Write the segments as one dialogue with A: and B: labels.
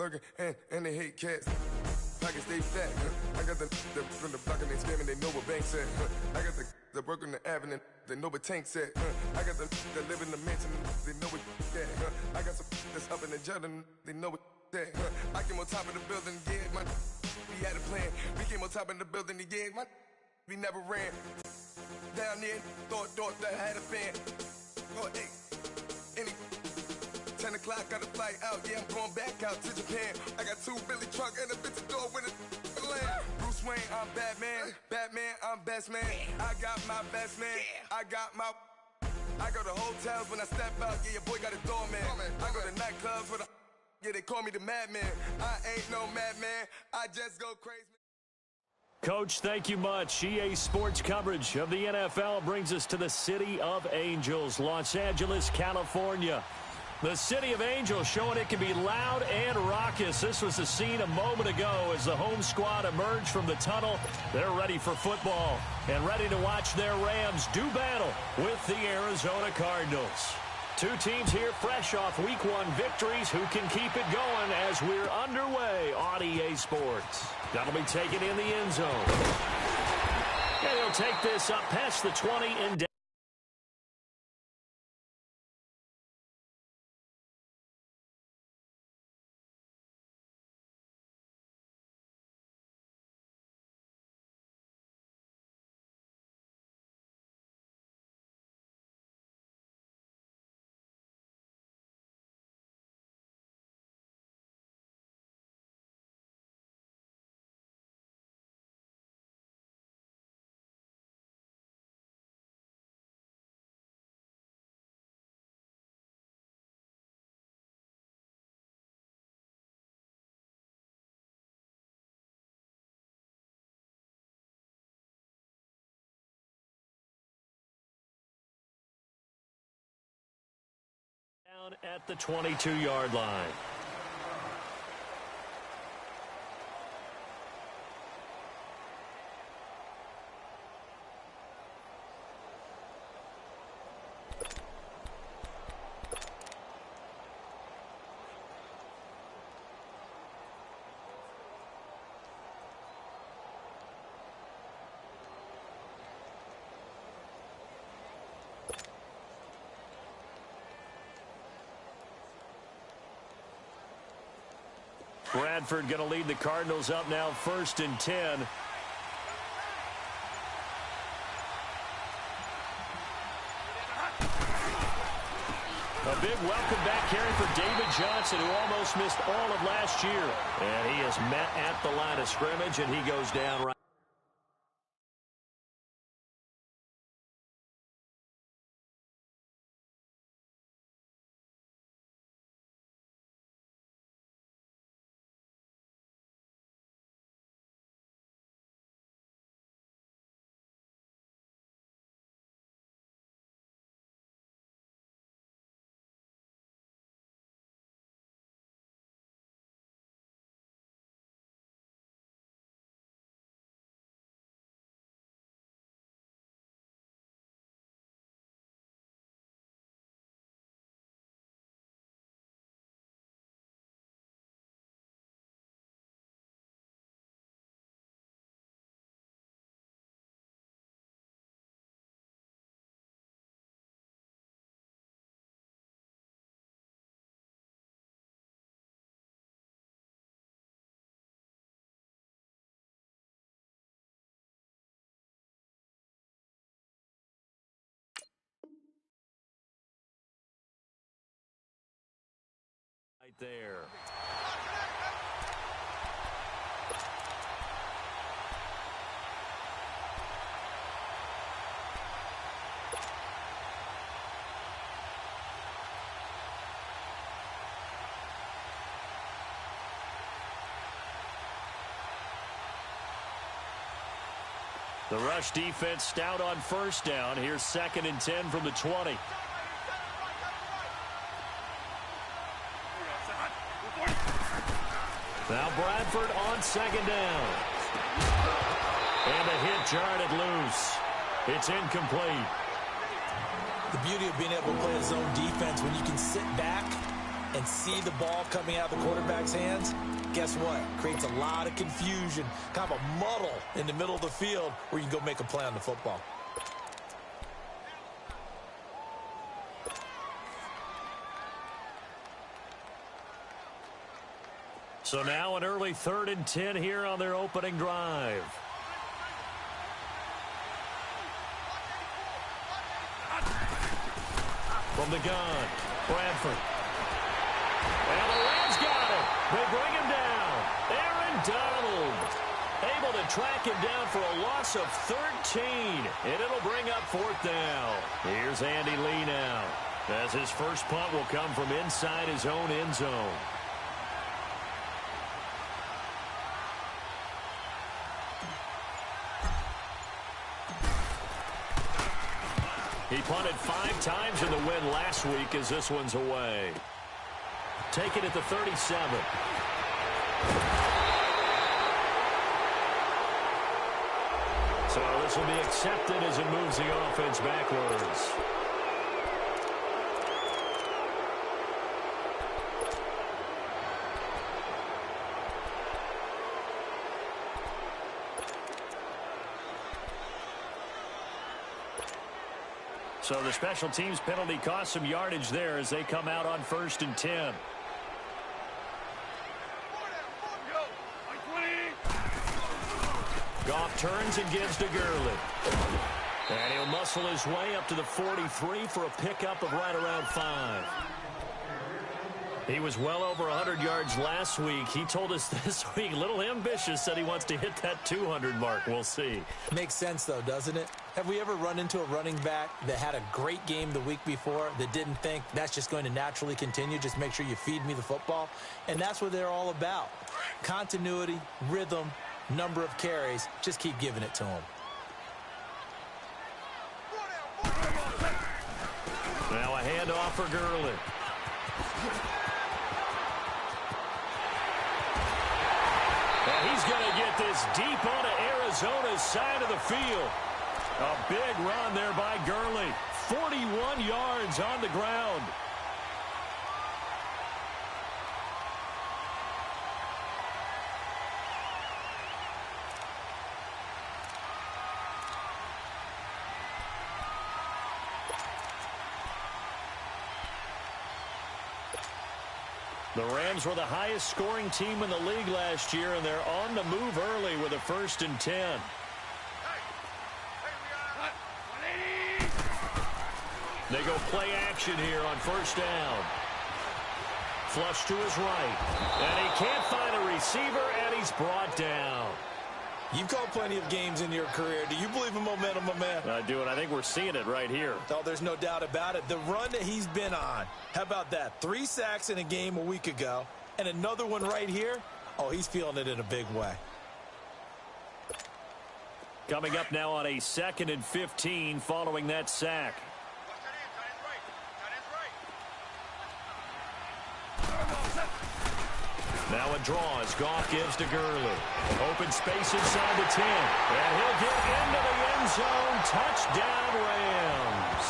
A: lurking, and they hate cats. Pockets stay fat. I got the from the block and they scamming, they know what bank said. I got the work on the avenue, they know what tank said. I got the that live in the mansion, they know what that. I got some that's up in the Jordan, they know what that. I came on top of the building, yeah, my we had a plan. We came on top of the building, yeah, my we never ran. Down there, thought that I had a fan. Oh, hey, any 10 o'clock, got a flight out, yeah, I'm going back out to Japan. I got 2 Billy truck and a bitch door with a land. Bruce Wayne, I'm Batman. Batman, I'm best man. I got my best man. I go to hotels when I step out, yeah, your boy got a doorman. I go to nightclubs for the, yeah, they call me the madman. I ain't no madman, I just go crazy.
B: Coach, thank you much. EA Sports coverage of the NFL brings us to the City of Angels, Los Angeles, California. The City of Angels showing it can be loud and raucous. This was the scene a moment ago as the home squad emerged from the tunnel. They're ready for football and ready to watch their Rams do battle with the Arizona Cardinals. 2 teams here fresh off Week 1 victories. Who can keep it going as we're underway on EA Sports? That'll be taken in the end zone. And he'll take this up past the 20 and down. Down at the 22-yard line. Bradford going to lead the Cardinals up now 1st and 10. A big welcome back carry for David Johnson, who almost missed all of last year. And he is met at the line of scrimmage, and he goes down right. Right there. The rush defense stout on 1st down. Here's 2nd and 10 from the 20. Now Bradford on 2nd down. And a hit jarred loose. It's incomplete.
C: The beauty of being able to play a zone defense when you can sit back and see the ball coming out of the quarterback's hands, guess what? Creates a lot of confusion, kind of a muddle in the middle of the field where you can go make a play on the football.
B: So now an early 3rd and 10 here on their opening drive. From the gun, Bradford. And the Rams got him. They bring him down. Aaron Donald able to track him down for a loss of 13. And it'll bring up 4th down. Here's Andy Lee now, as his first punt will come from inside his own end zone. He punted 5 times in the win last week as this one's away. Take it at the 37. So this will be accepted as it moves the offense backwards. So the special teams penalty cost some yardage there as they come out on 1st and 10. Goff turns and gives to Gurley. And he'll muscle his way up to the 43 for a pickup of right around 5. He was well over 100 yards last week. He told us this week, a little ambitious, said he wants to hit that 200 mark. We'll see.
C: Makes sense, though, doesn't it? Have we ever run into a running back that had a great game the week before that didn't think that's just going to naturally continue? Just make sure you feed me the football. And that's what they're all about. Continuity, rhythm, number of carries. Just keep giving it to him.
B: Now a handoff for Gurley. And he's going to get this deep onto Arizona's side of the field. A big run there by Gurley. 41 yards on the ground. The Rams were the highest scoring team in the league last year, and they're on the move early with a 1st and 10. They go play action here on 1st down. Flush to his right. And he can't find a receiver, and he's brought down.
C: You've called plenty of games in your career. Do you believe in momentum, my man?
B: I do, and I think we're seeing it right here.
C: Oh, there's no doubt about it. The run that he's been on. How about that? 3 sacks in a game a week ago, and another one right here. Oh, he's feeling it in a big way.
B: Coming up now on a 2nd and 15 following that sack. Now a draw as Goff gives to Gurley. Open space inside the 10. And he'll get into the end zone. Touchdown, Rams.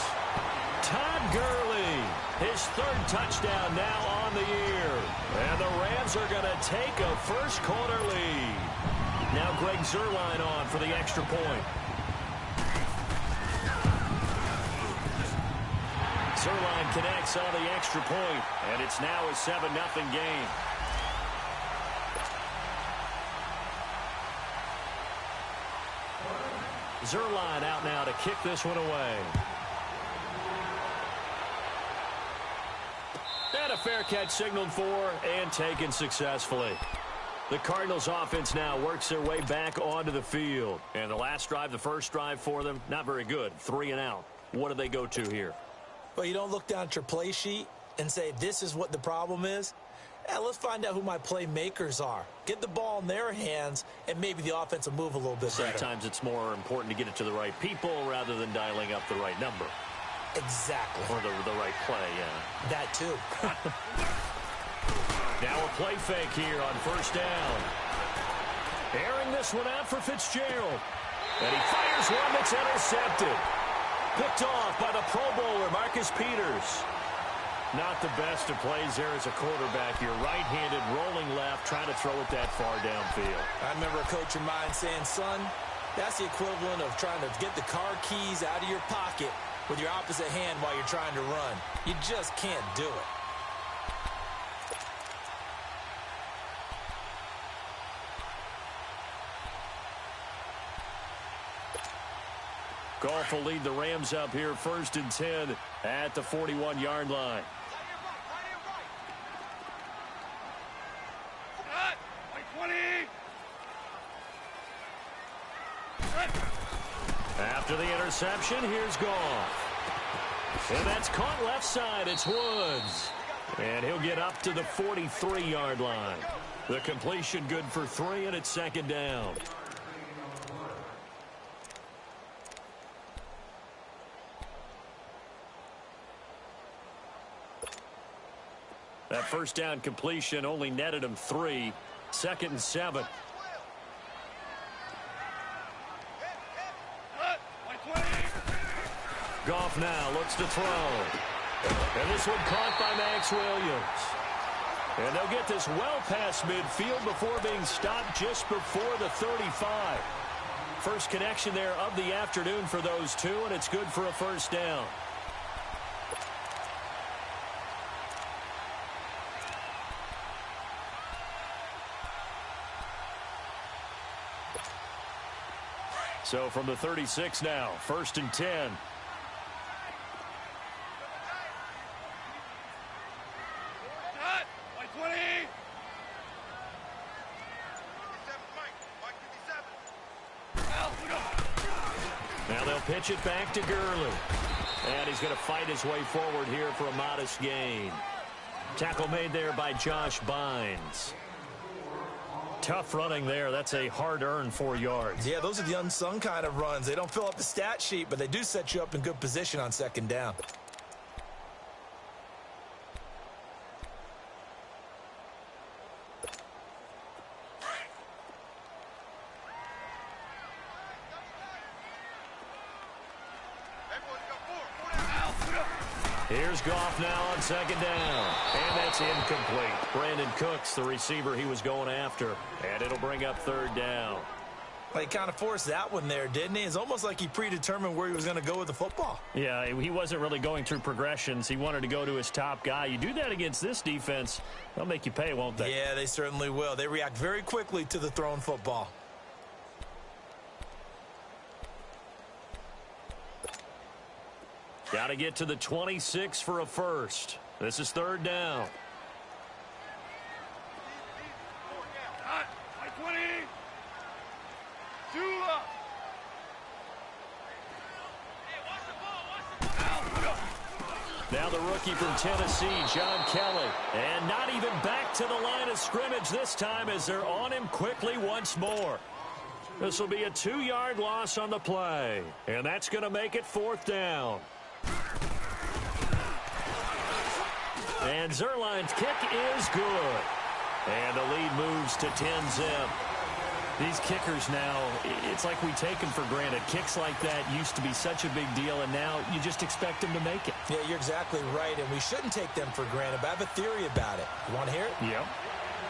B: Todd Gurley, his 3rd touchdown now on the year. And the Rams are going to take a first-quarter lead. Now Greg Zuerlein on for the extra point. Zuerlein connects on the extra point, and it's now a 7-0 game. Zuerlein out now to kick this one away. And a fair catch signaled for and taken successfully. The Cardinals offense now works their way back onto the field. And the last drive, the first drive for them, not very good. 3 and out. What do they go to here?
C: Well, you don't look down at your play sheet and say, this is what the problem is. Let's find out who my playmakers are. Get the ball in their hands, and maybe the offense will move a little bit better.
B: Sometimes it's more important to get it to the right people rather than dialing up the right number.
C: Exactly.
B: Or the right play, yeah.
C: That too.
B: Now a play fake here on 1st down. Airing this one out for Fitzgerald. And he fires one that's intercepted. Picked off by the Pro Bowler, Marcus Peters. Not the best of plays there as a quarterback. You're right-handed, rolling left, trying to throw it that far downfield.
C: I remember a coach of mine saying, son, that's the equivalent of trying to get the car keys out of your pocket with your opposite hand while you're trying to run. You just can't do it.
B: Goff will lead the Rams up here 1st and 10 at the 41-yard line. After the interception, here's Goff. And that's caught left side. It's Woods. And he'll get up to the 43-yard line. The completion good for 3, and it's 2nd down. That first down completion only netted him 3. 2nd and 7. Goff now looks to throw. And this one caught by Max Williams. And they'll get this well past midfield before being stopped just before the 35. First connection there of the afternoon for those two, and it's good for a 1st down. So from the 36 now, 1st and 10. Now they'll pitch it back to Gurley. And he's going to fight his way forward here for a modest gain. Tackle made there by Josh Bynes. Tough running there. That's a hard-earned 4 yards.
C: Yeah, those are the unsung kind of runs. They don't fill up the stat sheet, but they do set you up in good position on 2nd down.
B: Here's Goff now on 2nd down. And that's incomplete. Brandon Cooks, the receiver he was going after. And it'll bring up 3rd down.
C: Well, he kind of forced that one there, didn't he? It's almost like he predetermined where he was going to go with the football.
B: Yeah, he wasn't really going through progressions. He wanted to go to his top guy. You do that against this defense, they'll make you pay, won't they?
C: Yeah, they certainly will. They react very quickly to the thrown football.
B: Got to get to the 26 for a 1st. This is 3rd down. Now the rookie from Tennessee, John Kelly. And not even back to the line of scrimmage this time as they're on him quickly once more. This will be a 2-yard loss on the play. And that's going to make it 4th down. And Zerline's kick is good. And the lead moves to 10-zip. These kickers now, it's like we take them for granted. Kicks like that used to be such a big deal, and now you just expect them to make it.
C: Yeah, you're exactly right, and we shouldn't take them for granted, but I have a theory about it. You want to hear it?
B: Yep.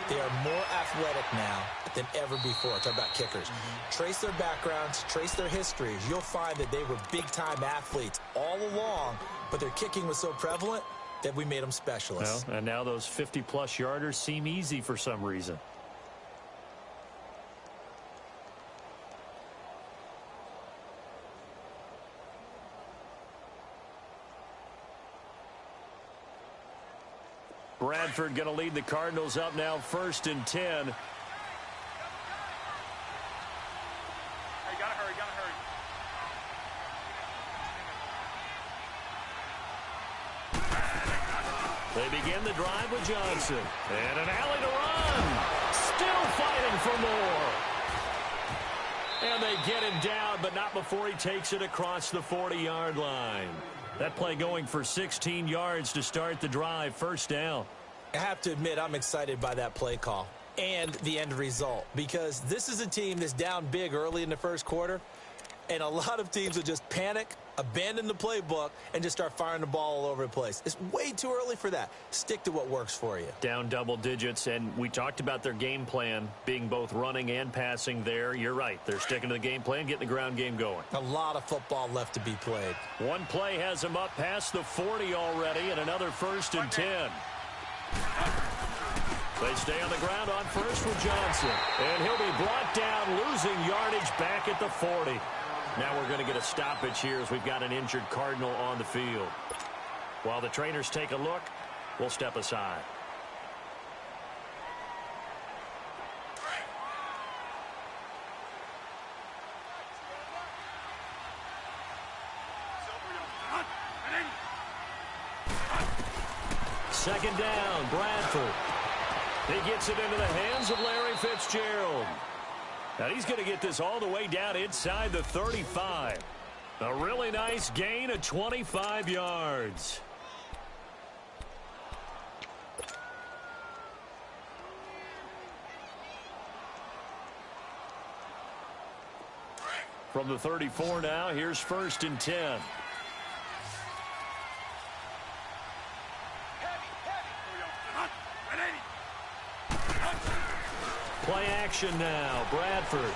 C: They are more athletic now than ever before. Talk about kickers. Trace their backgrounds, trace their histories. You'll find that they were big-time athletes all along, but their kicking was so prevalent that we made them specialists.
B: Well, and now those 50-plus yarders seem easy for some reason. Bradford going to lead the Cardinals up now 1st and 10.
D: Hey, gotta hurry, gotta hurry.
B: They begin the drive with Johnson. And an alley to run. Still fighting for more. And they get him down, but not before he takes it across the 40-yard line. That play going for 16 yards to start the drive. 1st down.
C: I have to admit, I'm excited by that play call and the end result, because this is a team that's down big early in the 1st quarter, and a lot of teams will just panic, abandon the playbook and just start firing the ball all over the place. It's way too early for that. Stick to what works for you.
B: Down double digits, and we talked about their game plan being both running and passing there. You're right. They're sticking to the game plan, getting the ground game going.
C: A lot of football left to be played.
B: One play has them up past the 40 already, and another 1st and 10. They stay on the ground on first with Johnson. And he'll be brought down, losing yardage back at the 40. Now we're going to get a stoppage here as we've got an injured Cardinal on the field. While the trainers take a look, we'll step aside. Second down, Bradford. He gets it into the hands of Larry Fitzgerald. Now he's going to get this all the way down inside the 35. A really nice gain of 25 yards. From the 34 now, here's 1st and 10. Play action now. Bradford.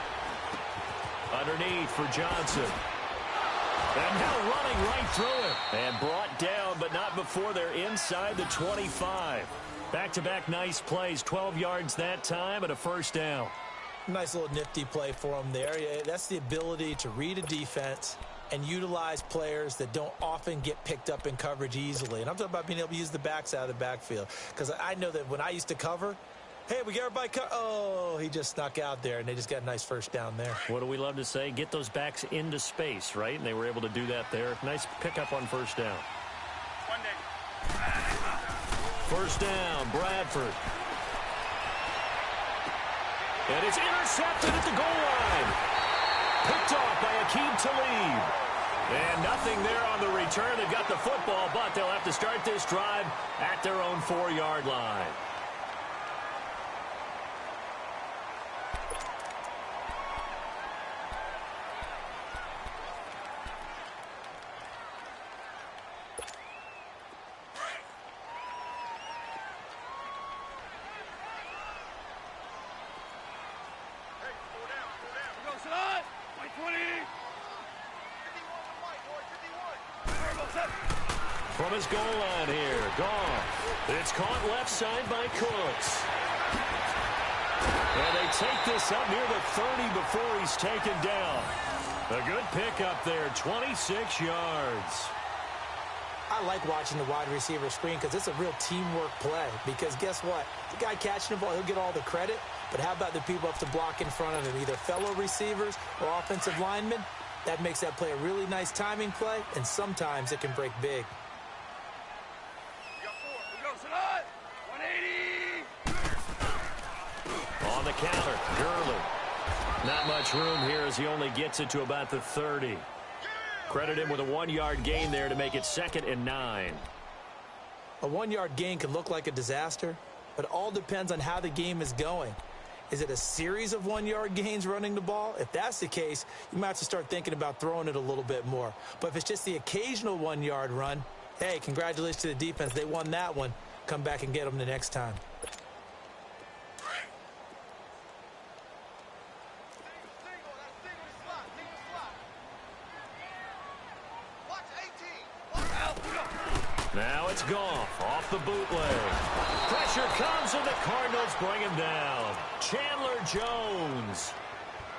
B: Underneath for Johnson. And now running right through it. And brought down, but not before they're inside the 25. Back-to-back nice plays. 12 yards that time and a 1st down.
C: Nice little nifty play for him there. That's the ability to read a defense and utilize players that don't often get picked up in coverage easily. And I'm talking about being able to use the backs out of the backfield. Because I know that when I used to cover, hey, we got everybody oh, he just snuck out there, and they just got a nice 1st down there.
B: What do we love to say? Get those backs into space, right? And they were able to do that there. Nice pickup on 1st down. 1st down, Bradford. And it's intercepted at the goal line. Picked off by Aqib Talib. And nothing there on the return. They've got the football, but they'll have to start this drive at their own 4-yard line. From his goal line here, gone. It's caught left side by Cooks. And they take this up near the 30 before he's taken down. A good pickup there, 26 yards.
C: I like watching the wide receiver screen because it's a real teamwork play. Because guess what? The guy catching the ball, he'll get all the credit. But how about the people up to block in front of him, either fellow receivers or offensive linemen? That makes that play a really nice timing play, and sometimes it can break big.
B: On the counter, Gurley. Not much room here as he only gets it to about the 30. Credit him with a 1-yard gain there to make it 2nd and 9.
C: A 1-yard gain can look like a disaster, but it all depends on how the game is going. Is it a series of 1-yard gains running the ball? If that's the case, you might have to start thinking about throwing it a little bit more. But if it's just the occasional 1-yard run, hey, congratulations to the defense. They won that one. Come back and get them the next time.
B: Now it's Goff off the bootleg. Pressure comes and the Cardinals bring him down. Chandler Jones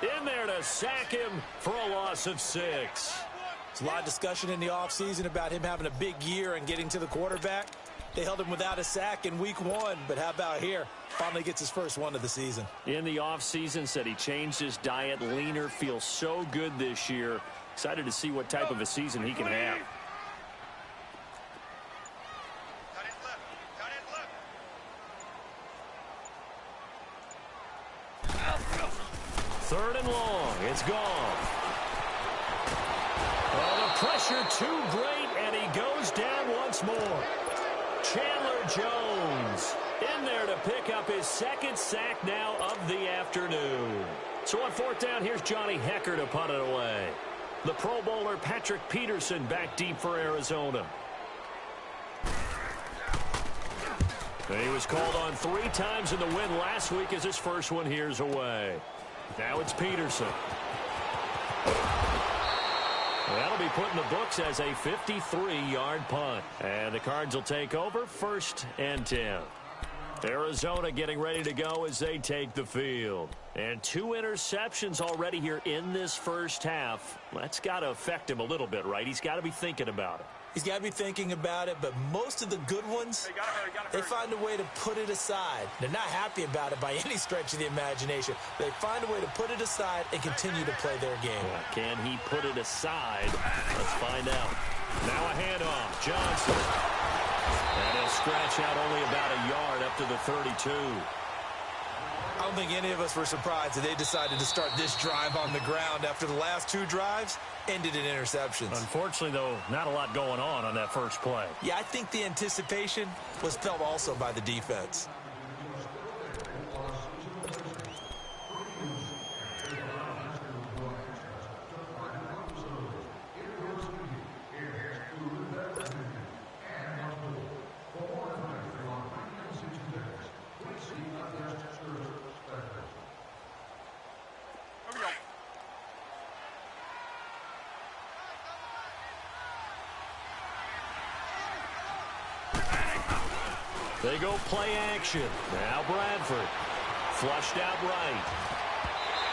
B: in there to sack him for a loss of 6.
C: There's a lot of discussion in the offseason about him having a big year and getting to the quarterback. They held him without a sack in week 1, but how about here? Finally gets his first one of the season.
B: In the offseason, said he changed his diet, leaner, feels so good this year. Excited to see what type of a season he can have. Third and long. It's gone. Oh, the pressure too great, and he goes down once more. Chandler Jones in there to pick up his 2nd sack now of the afternoon. So on 4th down, here's Johnny Hecker to punt it away. The Pro Bowler Patrick Peterson back deep for Arizona. He was called on 3 times in the win last week as his first one here's away. Now it's Peterson. That'll be put in the books as a 53-yard punt. And the Cards will take over 1st and 10. Arizona getting ready to go as they take the field. And 2 interceptions already here in this first half. That's got to affect him a little bit, right? He's got to be thinking about it.
C: He's got to be thinking about it, but most of the good ones, they find a way to put it aside. They're not happy about it by any stretch of the imagination. They find a way to put it aside and continue to play their game.
B: Can he put it aside? Let's find out. Now a handoff. Johnson. And he'll scratch out only about a yard up to the 32.
C: I don't think any of us were surprised that they decided to start this drive on the ground after the last 2 drives ended in interceptions.
B: Unfortunately, though, not a lot going on that first play.
C: Yeah, I think the anticipation was felt also by the defense.
B: They go play action. Now Bradford. Flushed out right.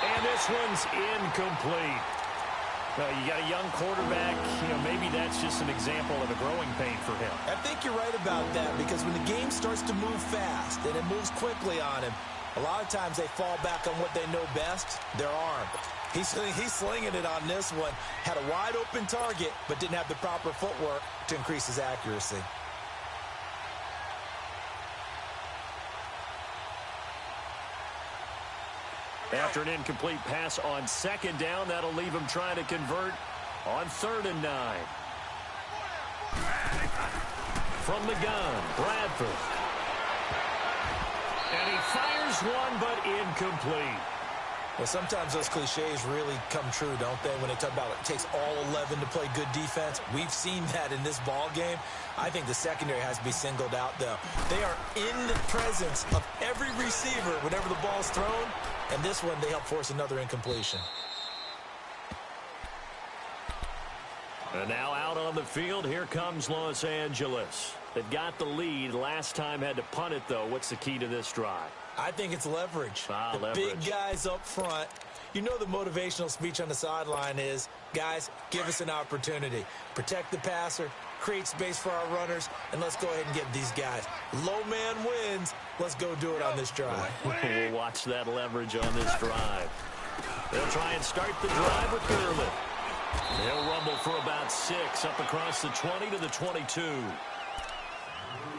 B: And this one's incomplete. You got a young quarterback. Maybe that's just an example of a growing pain for him.
C: I think you're right about that because when the game starts to move fast and it moves quickly on him, a lot of times they fall back on what they know best, their arm. He's slinging it on this one. Had a wide open target, but didn't have the proper footwork to increase his accuracy.
B: After an incomplete pass on 2nd down, that'll leave him trying to convert on 3rd and 9. From the gun, Bradford. And he fires one, but incomplete.
C: Well, sometimes those cliches really come true, don't they? When they talk about it takes all 11 to play good defense. We've seen that in this ball game. I think the secondary has to be singled out, though. They are in the presence of every receiver whenever the ball's thrown. And this one, they help force another incompletion.
B: And now out on the field, here comes Los Angeles. They've got the lead. Last time had to punt it, though. What's the key to this drive?
C: I think it's leverage.
B: Leverage.
C: Big guys up front. You know the motivational speech on the sideline is, guys, give us an opportunity. Protect the passer, create space for our runners, and let's go ahead and get these guys. Low man wins. Let's go do it on this drive.
B: We'll watch that leverage on this drive. They'll try and start the drive with Gurley. They'll rumble for about 6 up across the 20 to the 22.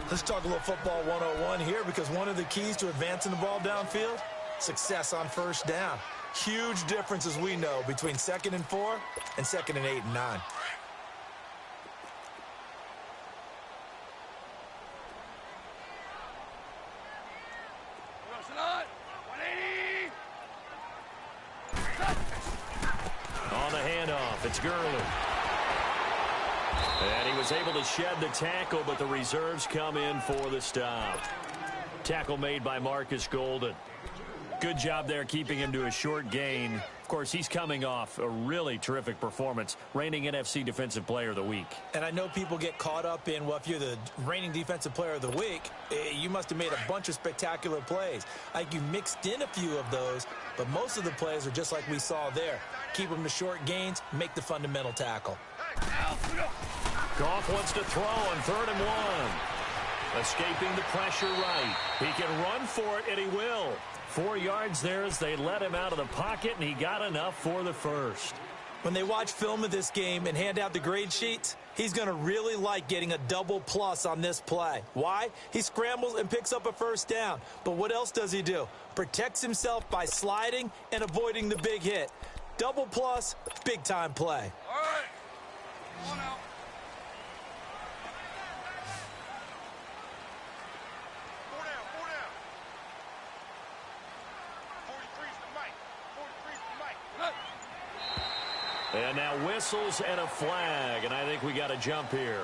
C: Let's talk a little football 101 here because one of the keys to advancing the ball downfield, success on 1st down. Huge difference, as we know, between 2nd and 4 and 2nd and 8 and 9.
B: On the handoff, it's Gurley. And he was able to shed the tackle, but the reserves come in for the stop. Tackle made by Marcus Golden. Good job there keeping him to a short gain. Of course, he's coming off a really terrific performance, reigning NFC Defensive Player of the Week.
C: And I know people get caught up in, well, if you're the reigning Defensive Player of the Week, you must have made a bunch of spectacular plays. Like you mixed in a few of those, but most of the plays are just like we saw there. Keep them to short gains, make the fundamental tackle.
B: Goff wants to throw on 3rd and 1. Escaping the pressure right. He can run for it, and he will. 4 yards there as they let him out of the pocket, and he got enough for the first.
C: When they watch film of this game and hand out the grade sheets, he's going to really like getting a double plus on this play. Why? He scrambles and picks up a 1st down. But what else does he do? Protects himself by sliding and avoiding the big hit. Double plus, big-time play.
D: All right. Come on out. Four down. 43's the mic. 43's the mic.
B: And now whistles and a flag, and I think we got a jump here.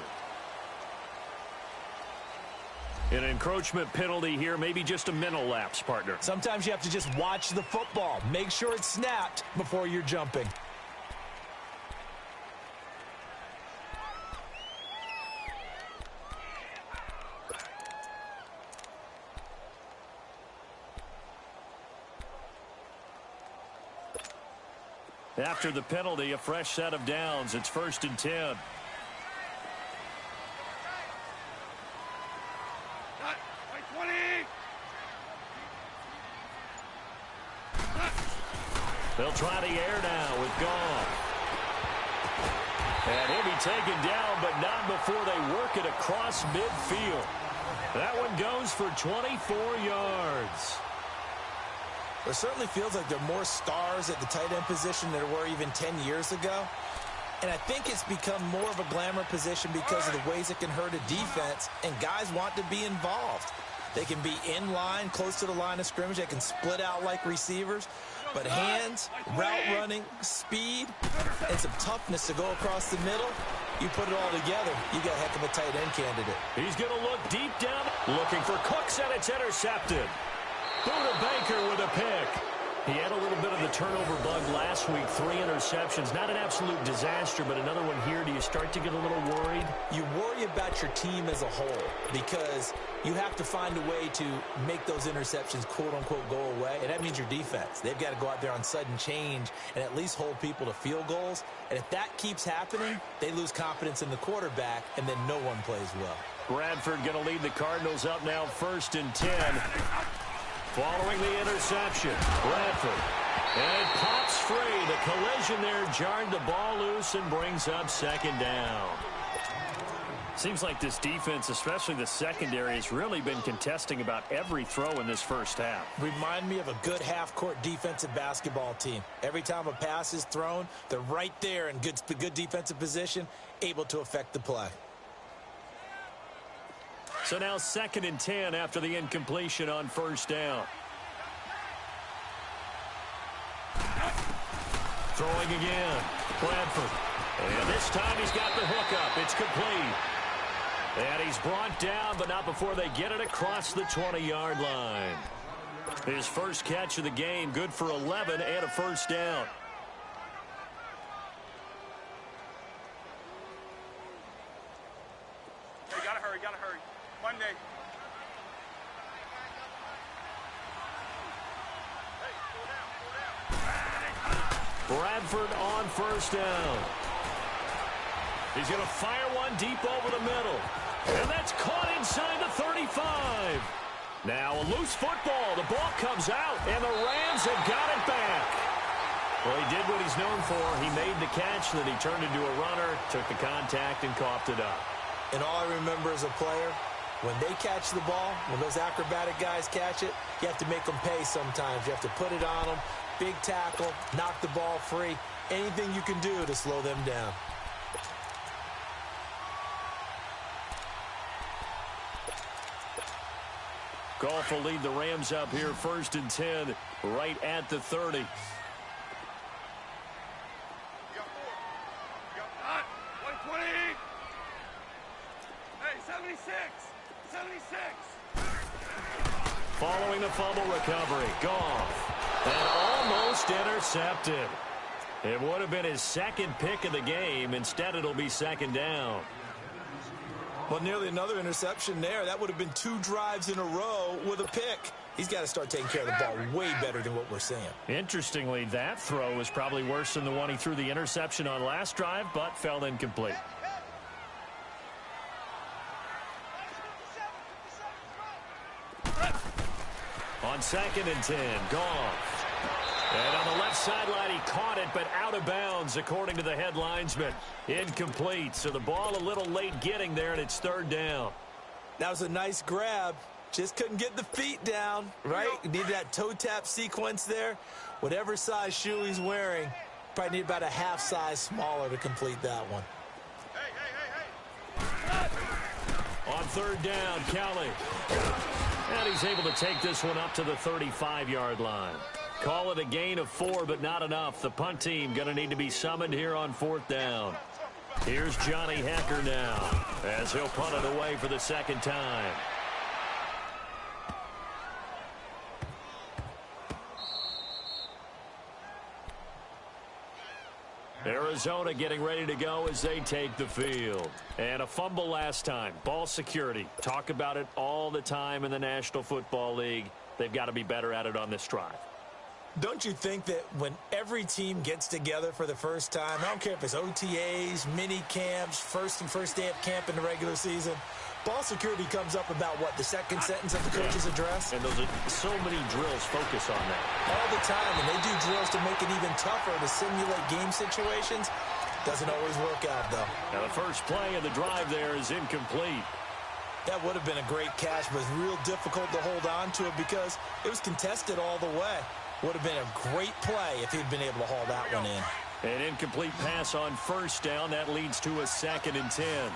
B: An encroachment penalty here, maybe just a mental lapse, partner.
C: Sometimes you have to just watch the football. Make sure it's snapped before you're jumping.
B: After the penalty, a fresh set of downs. It's 1st and 10. They'll try the air now with Goff. And he'll be taken down, but not before they work it across midfield. That one goes for 24 yards.
C: It certainly feels like there are more stars at the tight end position than there were even 10 years ago. And I think it's become more of a glamour position because of the ways it can hurt a defense, and guys want to be involved. They can be in line, close to the line of scrimmage. They can split out like receivers. But hands, route running, speed, and some toughness to go across the middle, you put it all together, you got a heck of a tight end candidate.
B: He's going to look deep down, looking for Cooks, and it's intercepted. Buda Baker with a pick. He had a little bit of the turnover bug last week, 3 interceptions. Not an absolute disaster, but another one here. Do you start to get a little worried?
C: You worry about your team as a whole because you have to find a way to make those interceptions, quote-unquote, go away, and that means your defense. They've got to go out there on sudden change and at least hold people to field goals, and if that keeps happening, they lose confidence in the quarterback, and then no one plays well.
B: Bradford going to lead the Cardinals up now 1st and 10. Following the interception, Bradford. And it pops free. The collision there jarred the ball loose and brings up 2nd down. Seems like this defense, especially the secondary, has really been contesting about every throw in this first half.
C: Remind me of a good half-court defensive basketball team. Every time a pass is thrown, they're right there in good defensive position, able to affect the play.
B: So now 2nd and 10 after the incompletion on 1st down. Throwing again. Bradford. And this time he's got the hook up. It's complete. And he's brought down, but not before they get it across the 20-yard line. His first catch of the game, good for 11 and a 1st down.
D: Hey, gotta hurry, gotta hurry. Monday.
B: Bradford on 1st down. He's going to fire one deep over the middle. And that's caught inside the 35. Now a loose football. The ball comes out, and the Rams have got it back. Well, he did what he's known for. He made the catch, then he turned into a runner, took the contact, and coughed it up.
C: And all I remember as a player, when they catch the ball, when those acrobatic guys catch it, you have to make them pay sometimes. You have to put it on them, big tackle, knock the ball free, anything you can do to slow them down.
B: Goff will lead the Rams up here 1st and 10, right at the 30.
D: You got 4. You got 120. Hey, 76. 76.
B: Following the fumble recovery, Goff. And almost intercepted. It would have been his 2nd pick of the game. Instead, it'll be 2nd down.
C: Well, nearly another interception there. That would have been 2 drives in a row with a pick. He's got to start taking care of the ball way better than what we're seeing.
B: Interestingly, that throw was probably worse than the one he threw the interception on last drive, but fell incomplete. On 2nd and 10, Goff. And on the left sideline, he caught it, but out of bounds, according to the head linesman. Incomplete, so the ball a little late getting there, and it's 3rd down.
C: That was a nice grab. Just couldn't get the feet down, right? Needed that toe tap sequence there. Whatever size shoe he's wearing, probably need about a half size smaller to complete that one.
B: On 3rd down, Kelly. And he's able to take this one up to the 35-yard line. Call it a gain of 4, but not enough. The punt team going to need to be summoned here on 4th down. Here's Johnny Hecker now as he'll punt it away for the second time. Arizona getting ready to go as they take the field. And a fumble last time. Ball security. Talk about it all the time in the National Football League. They've got to be better at it on this drive.
C: Don't you think that when every team gets together for the first time, I don't care if it's OTAs, mini camps, first day of camp in the regular season, ball security comes up about what, the second sentence of the coach's address?
B: And those are so many drills focus on that.
C: All the time, and they do drills to make it even tougher to simulate game situations. Doesn't always work out, though.
B: Now the first play of the drive there is incomplete.
C: That would have been a great catch, but it's real difficult to hold on to it because it was contested all the way. Would have been a great play if he'd been able to haul that one in.
B: An incomplete pass on first down. That leads to a 2nd and 10.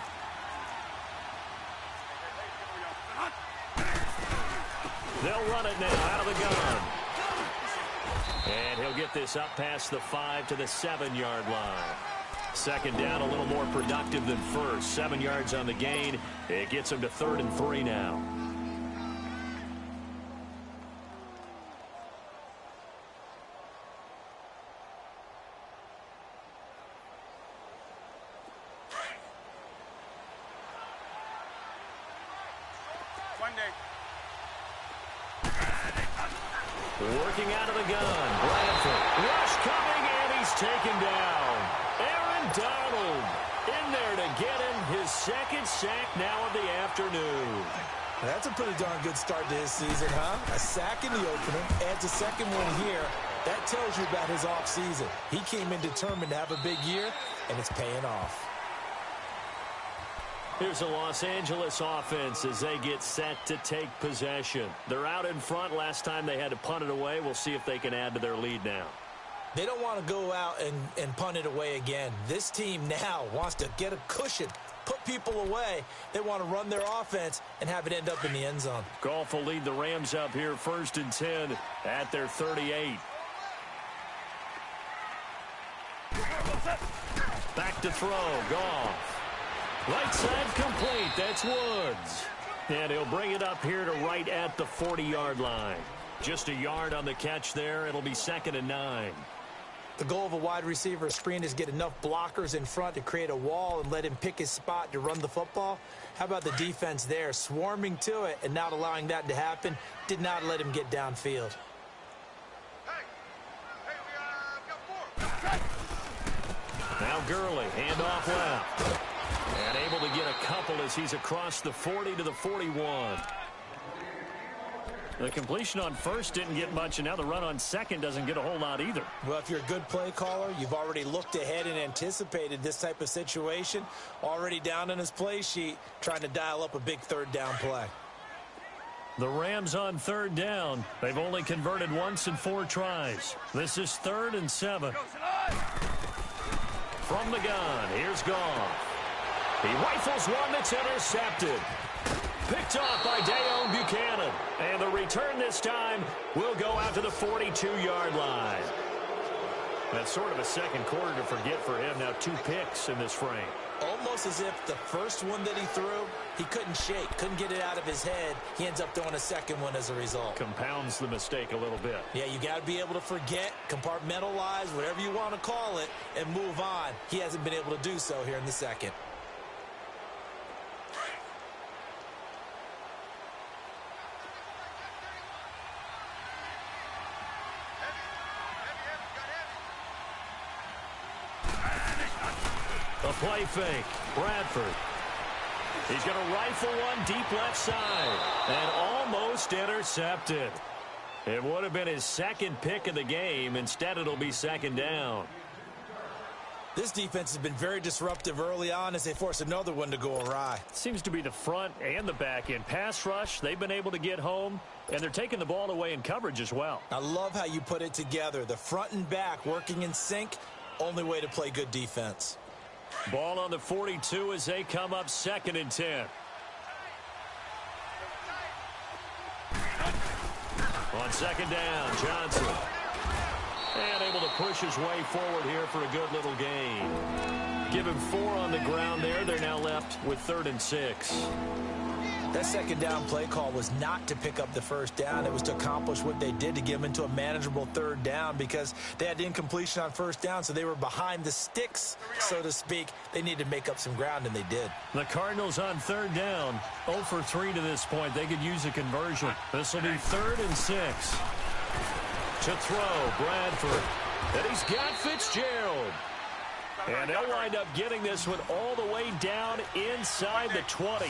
B: They'll run it now out of the gun. And he'll get this up past the 5 to the 7-yard line. Second down, a little more productive than first. 7 yards on the gain. It gets him to 3rd and 3 now. Working out of the gun. Bradford. Rush coming, and he's taken down. Aaron Donald in there to get him his 2nd sack now of the afternoon.
C: That's a pretty darn good start to his season, huh? A sack in the opener, adds a 2nd one here. That tells you about his offseason. He came in determined to have a big year, and it's paying off.
B: Here's the Los Angeles offense as they get set to take possession. They're out in front. Last time they had to punt it away. We'll see if they can add to their lead now.
C: They don't want to go out and punt it away again. This team now wants to get a cushion, put people away. They want to run their offense and have it end up in the end zone.
B: Goff will lead the Rams up here 1st and 10 at their 38. Back to throw. Goff. Right side complete. That's Woods. And he'll bring it up here to right at the 40-yard line. Just a yard on the catch there. It'll be 2nd and 9.
C: The goal of a wide receiver screen is get enough blockers in front to create a wall and let him pick his spot to run the football. How about the defense there? Swarming to it and not allowing that to happen. Did not let him get downfield.
B: Now Gurley, handoff left. And able to get a couple as he's across the 40 to the 41. The completion on first didn't get much, and now the run on second doesn't get a whole lot either.
C: Well, if you're a good play caller, you've already looked ahead and anticipated this type of situation. Already down in his play sheet, trying to dial up a big 3rd down play.
B: The Rams on 3rd down. They've only converted once in 4 tries. This is 3rd and 7. From the gun, here's Goff. He rifles one that's intercepted. Picked off by Dayon Buchanan. And the return this time will go out to the 42-yard line. That's sort of a second quarter to forget for him. Now 2 picks in this frame.
C: Almost as if the first one that he threw, he couldn't shake, couldn't get it out of his head. He ends up throwing a second one as a result.
B: Compounds the mistake a little bit.
C: Yeah, you got to be able to forget, compartmentalize, whatever you want to call it, and move on. He hasn't been able to do so here in the second.
B: A play fake. Bradford. He's going to rifle one deep left side. And almost intercepted. It would have been his 2nd pick of the game. Instead, it'll be 2nd down.
C: This defense has been very disruptive early on as they force another one to go awry.
B: Seems to be the front and the back end. Pass rush, they've been able to get home. And they're taking the ball away in coverage as well.
C: I love how you put it together. The front and back working in sync. Only way to play good defense.
B: Ball on the 42 as they come up 2nd and 10. On 2nd down, Johnson. And able to push his way forward here for a good little gain. Give him 4 on the ground there. They're now left with 3rd and 6.
C: That second down play call was not to pick up the first down. It was to accomplish what they did, to get them into a manageable 3rd down, because they had incompletion on first down, so they were behind the sticks, so to speak. They needed to make up some ground, and they did.
B: The Cardinals on 3rd down, 0 for 3 to this point. They could use a conversion. This will be 3rd and 6. To throw, Bradford. And he's got Fitzgerald. And they'll wind up getting this one all the way down inside the 20.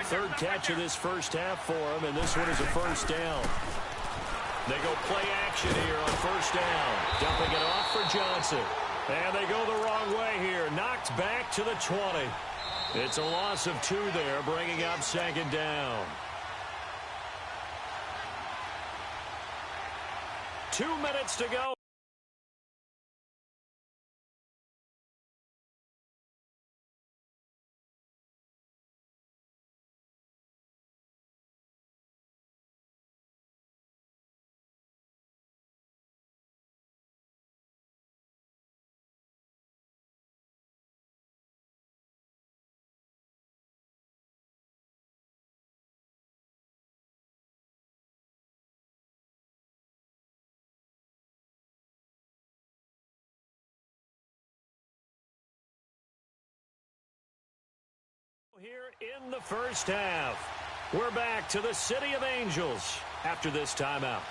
B: 3rd catch of this first half for him, and this one is a first down. They go play action here on first down. Dumping it off for Johnson. And they go the wrong way here. Knocked back to the 20. It's a loss of 2 there, bringing up 2nd down. 2 minutes to go. Here in the first half, we're back to the City of Angels after this timeout.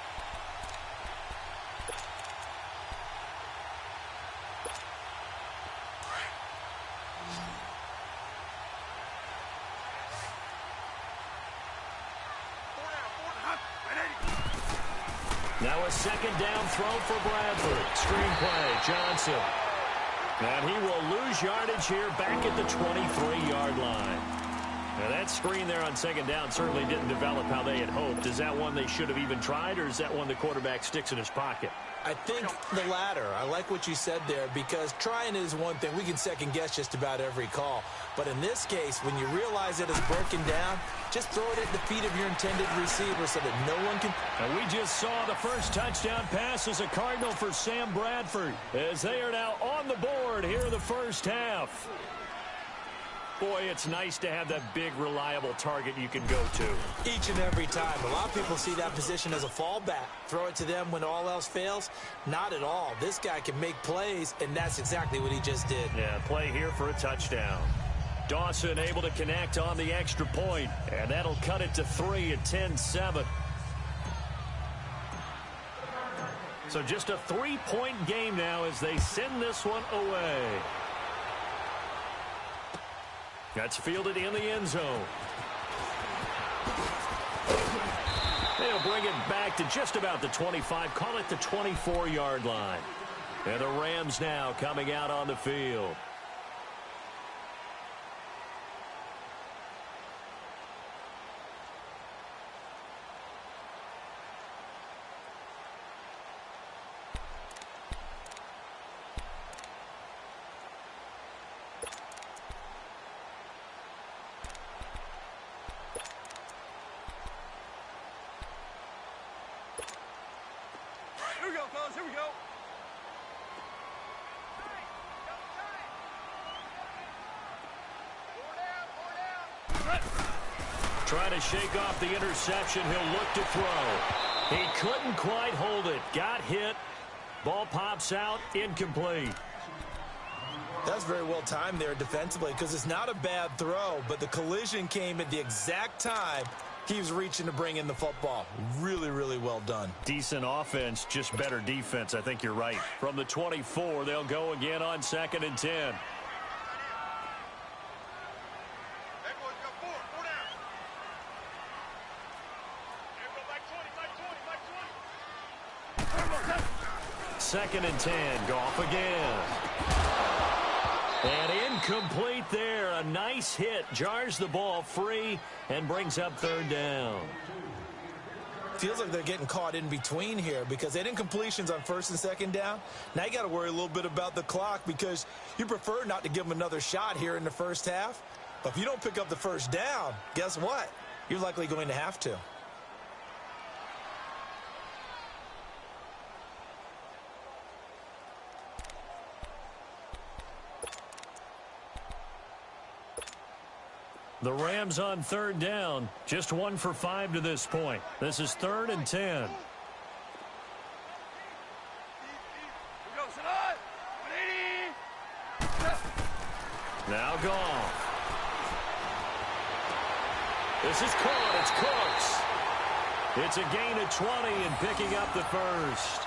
B: Now a 2nd down throw for Bradford. Screenplay, Johnson. And he will lose yardage here back at the 23-yard line. Now that screen there on 2nd down certainly didn't develop how they had hoped. Is that one they should have even tried, or is that one the quarterback sticks in his pocket?
C: I think the latter. I like what you said there, because trying is one thing. We can second-guess just about every call. But in this case, when you realize it is broken down, just throw it at the feet of your intended receiver so that no one can...
B: And we just saw the first touchdown pass as a Cardinal for Sam Bradford, as they are now on the board here in the first half. Boy, it's nice to have that big, reliable target you can go to.
C: Each and every time. A lot of people see that position as a fallback. Throw it to them when all else fails. Not at all. This guy can make plays, and that's exactly what he just did.
B: Yeah, play here for a touchdown. Dawson able to connect on the extra point, and that'll cut it to 3 at 10-7. So just a 3-point game now as they send this one away. That's fielded in the end zone. They'll bring it back to just about the 25, call it the 24-yard line. And the Rams now coming out on the field.
D: Here we go, fellas. Here we go.
B: Trying to shake off the interception. He'll look to throw. He couldn't quite hold it. Got hit. Ball pops out. Incomplete.
C: That's very well timed there defensively, because it's not a bad throw, but the collision came at the exact time he was reaching to bring in the football. Really, really well done.
B: Decent offense, just better defense. I think you're right. From the 24, they'll go again on 2nd and 10.
D: Hey, boys, got four down. Here we go, back 20, back 20, back 20.
B: 2nd and 10. Goff again. And incomplete there. A nice hit. Jars the ball free and brings up 3rd down.
C: Feels like they're getting caught in between here, because they had incompletions on 1st and 2nd down. Now you got to worry a little bit about the clock, because you prefer not to give them another shot here in the first half. But if you don't pick up the first down, guess what? You're likely going to have to.
B: The Rams on third down, just 1 for 5 to this point. This is 3rd and 10. Now gone. This is caught. It's Cooks. It's a gain of 20 and picking up the first.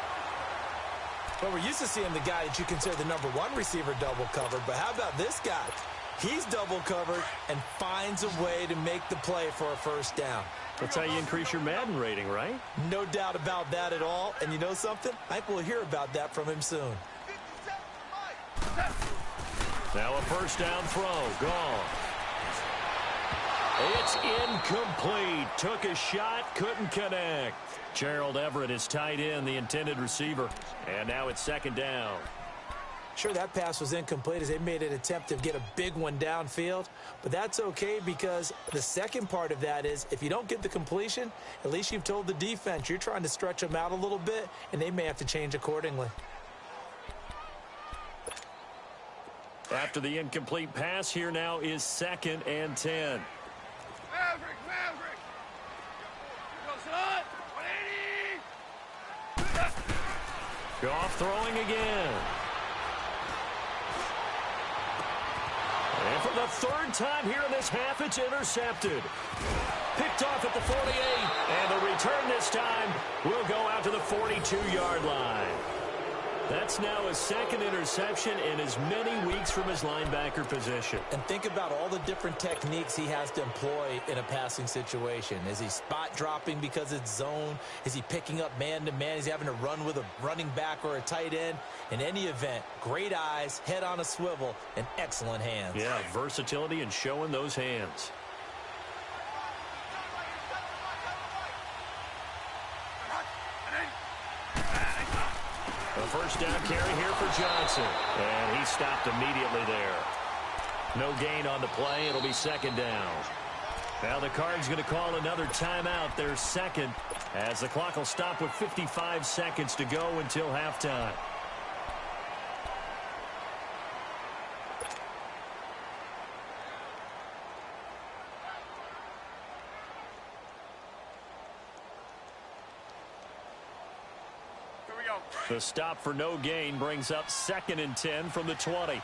C: Well, we're used to seeing the guy that you consider the number 1 receiver double covered, but how about this guy? He's double covered and finds a way to make the play for a first down.
B: That's how you increase your Madden rating, right?
C: No doubt about that at all. And you know something? I think we'll hear about that from him soon.
B: Now a first down throw. Gone. It's incomplete. Took a shot, couldn't connect. Gerald Everett is tight end, the intended receiver. And now it's 2nd down.
C: Sure, that pass was incomplete as they made an attempt to get a big one downfield. But that's okay because the second part of that is if you don't get the completion, at least you've told the defense you're trying to stretch them out a little bit, and they may have to change accordingly.
B: After the incomplete pass, here now is 2nd and 10.
D: Maverick. Goes on. 180.
B: Goff throwing again. And for the 3rd time here in this half, it's intercepted. Picked off at the 48, and the return this time will go out to the 42-yard line. That's now his 2nd interception in as many weeks from his linebacker position.
C: And think about all the different techniques he has to employ in a passing situation. Is he spot dropping because it's zone? Is he picking up man-to-man? Is he having to run with a running back or a tight end? In any event, great eyes, head on a swivel, and excellent hands.
B: Yeah, versatility and showing those hands. A first down carry here for Johnson. And he stopped immediately there. No gain on the play. It'll be 2nd down. Now the Cards going to call another timeout. Their 2nd, as the clock will stop with 55 seconds to go until halftime. The stop for no gain brings up 2nd and 10 from the 20.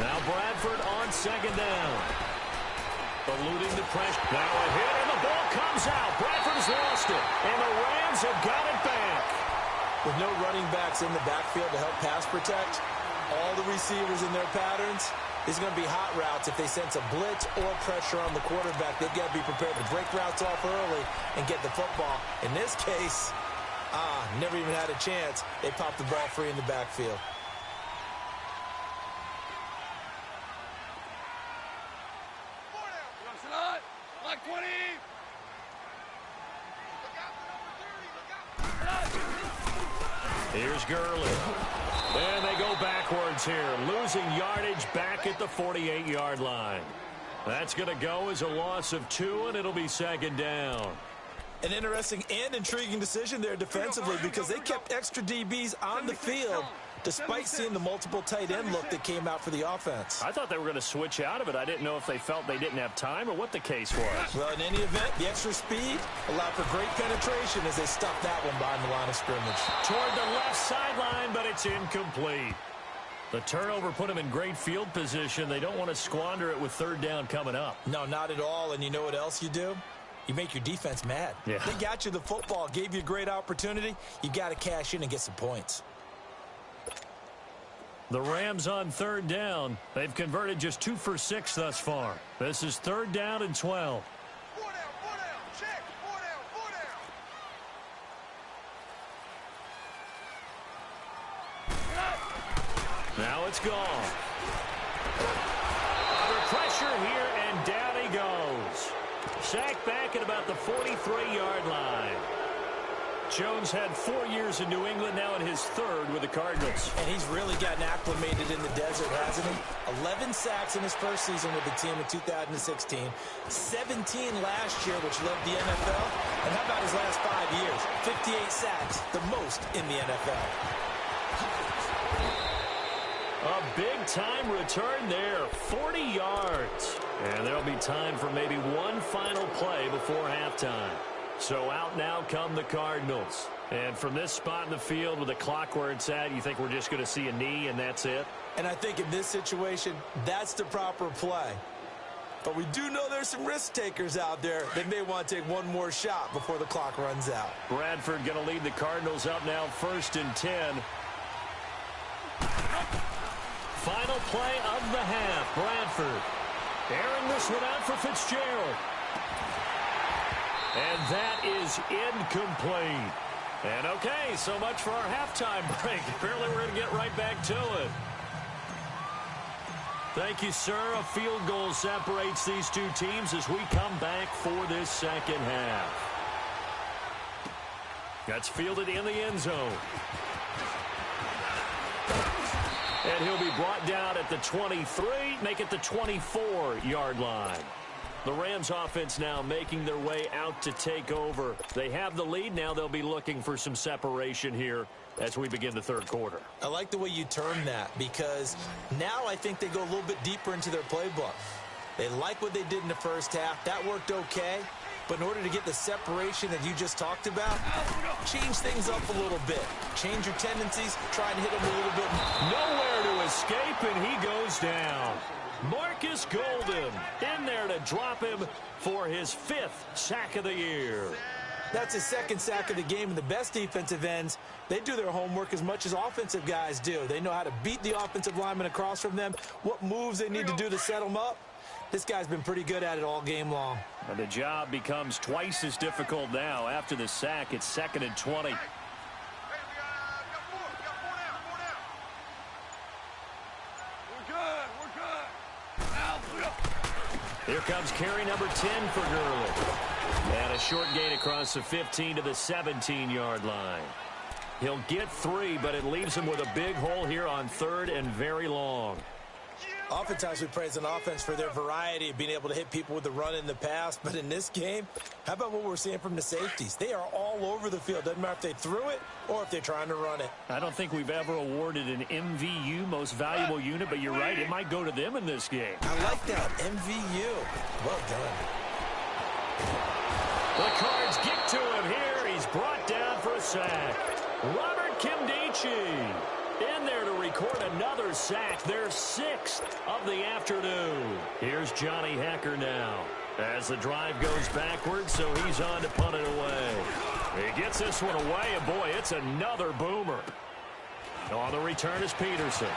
B: Now Bradford on 2nd down. Eluding the pressure. Now a hit, and the ball comes out. Bradford's lost it, and the Rams have got it back.
C: With no running backs in the backfield to help pass protect, all the receivers in their patterns, these are going to be hot routes. If they sense a blitz or pressure on the quarterback, they've got to be prepared to break routes off early and get the football. In this case, never even had a chance. They popped the ball free in the backfield.
D: Like 20.
B: Here's Gurley. And they go backwards here, losing yardage back at the 48-yard line. That's going to go as a loss of 2, and it'll be 2nd down.
C: An interesting and intriguing decision there defensively because they kept extra DBs on the field despite seeing the multiple tight end look that came out for the offense.
B: I thought they were going to switch out of it. I didn't know if they felt they didn't have time or what the case was.
C: Well, in any event, the extra speed allowed for great penetration as they stuffed that one behind the line of scrimmage.
B: Toward the left sideline, but it's incomplete. The turnover put them in great field position. They don't want to squander it with 3rd down coming up.
C: No, not at all. And you know what else you do? You make your defense mad.
B: Yeah.
C: They got you the football, gave you a great opportunity. You got to cash in and get some points.
B: The Rams on 3rd down. They've converted just 2 for 6 thus far. This is 3rd down and 12.
D: 4 down, check, 4 down.
B: Now it's gone. Under pressure here, and down he goes. Sacked back at about the 43-yard line. Jones had 4 years in New England, now in his 3rd with the Cardinals.
C: And he's really gotten acclimated in the desert, hasn't he? 11 sacks in his first season with the team in 2016. 17 last year, which led the NFL. And how about his last 5 years? 58 sacks, the most in the NFL.
B: A big-time return there, 40 yards. And there'll be time for maybe one final play before halftime. So out now come the Cardinals. And from this spot in the field with the clock where it's at, you think we're just going to see a knee and that's it?
C: And I think in this situation, that's the proper play. But we do know there's some risk takers out there that may want to take one more shot before the clock runs out.
B: Bradford going to lead the Cardinals up now 1st and 10. Final play of the half. Bradford airing this one out for Fitzgerald. And that is incomplete. And okay, so much for our halftime break. Apparently we're going to get right back to it. Thank you, sir. A field goal separates these two teams as we come back for this second half. That's fielded in the end zone. And he'll be brought down at the 23, make it the 24-yard line. The Rams offense now making their way out to take over. They have the lead. Now they'll be looking for some separation here as we begin the third quarter.
C: I like the way you term that because now I think they go a little bit deeper into their playbook. They like what they did in the first half. That worked okay. But in order to get the separation that you just talked about, change things up a little bit. Change your tendencies. Try and hit them a little bit.
B: Nowhere to escape, and he goes down. Marcus Golden in there to drop him for his 5th sack of the year.
C: That's his 2nd sack of the game, and the best defensive ends, they do their homework as much as offensive guys do. They know how to beat the offensive lineman across from them, what moves they need to do to set them up. This guy's been pretty good at it all game long.
B: And the job becomes twice as difficult now. After the sack, it's 2nd and 20.
D: Hey, we got 4 now. We're good.
B: Here comes carry number 10 for Gurley. And a short gain across the 15 to the 17-yard line. He'll get 3, but it leaves him with a big hole here on 3rd and very long.
C: Oftentimes we praise an offense for their variety of being able to hit people with the run in the pass. But in this game, how about what we're seeing from the safeties? They are all over the field. Doesn't matter if they threw it or if they're trying to run it.
B: I don't think we've ever awarded an MVU, most valuable unit, but you're right, it might go to them in this game.
C: I like that. MVU. Well done.
B: The Cards get to him here. He's brought down for a sack. Robert Kimdichie in there to record another sack, their 6th of the afternoon. Here's Johnny Hecker now as the drive goes backwards, so he's on to punt it away. He gets this one away, and boy, it's another boomer. On the return is Peterson.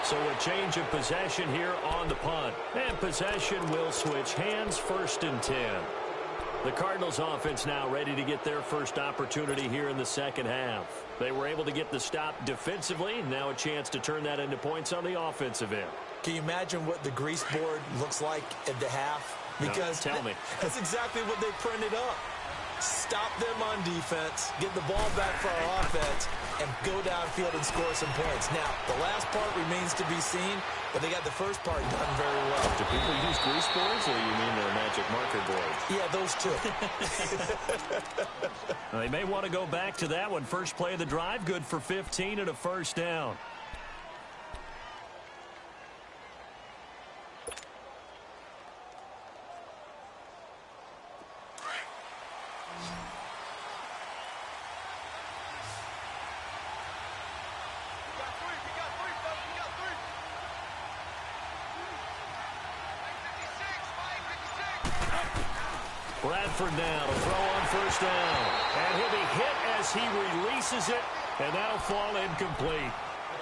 B: So a change of possession here on the punt. And possession will switch hands, 1st and 10. The Cardinals offense now ready to get their first opportunity here in the second half. They were able to get the stop defensively. Now a chance to turn that into points on the offensive end.
C: Can you imagine what the grease board looks like at the half? Because
B: no, tell me.
C: That's exactly what they printed up. Stop them on defense, get the ball back for our offense, and go downfield and score some points. Now, the last part remains to be seen, but they got the first part done very well.
B: Do people use grease boards, or you mean their magic marker boards?
C: Yeah, those two.
B: They may want to go back to that one. First play of the drive, good for 15 and a 1st down. Bradford now to throw on 1st down. And he'll be hit as he releases it, and that'll fall incomplete.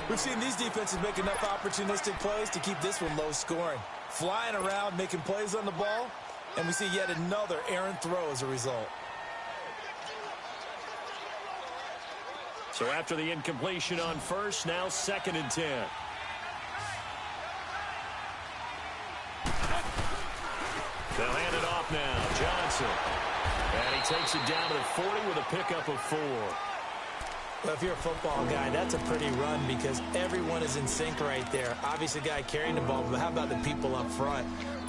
C: We've seen these defenses make enough opportunistic plays to keep this one low scoring. Flying around, making plays on the ball, and we see yet another errant throw as a result.
B: So after the incompletion on 1st, now 2nd and 10. They'll hand it off now. Johnson. And he takes it down to the 40 with a pickup of 4.
C: Well, if you're a football guy, that's a pretty run because everyone is in sync right there. Obviously, the guy carrying the ball, but how about the people up front?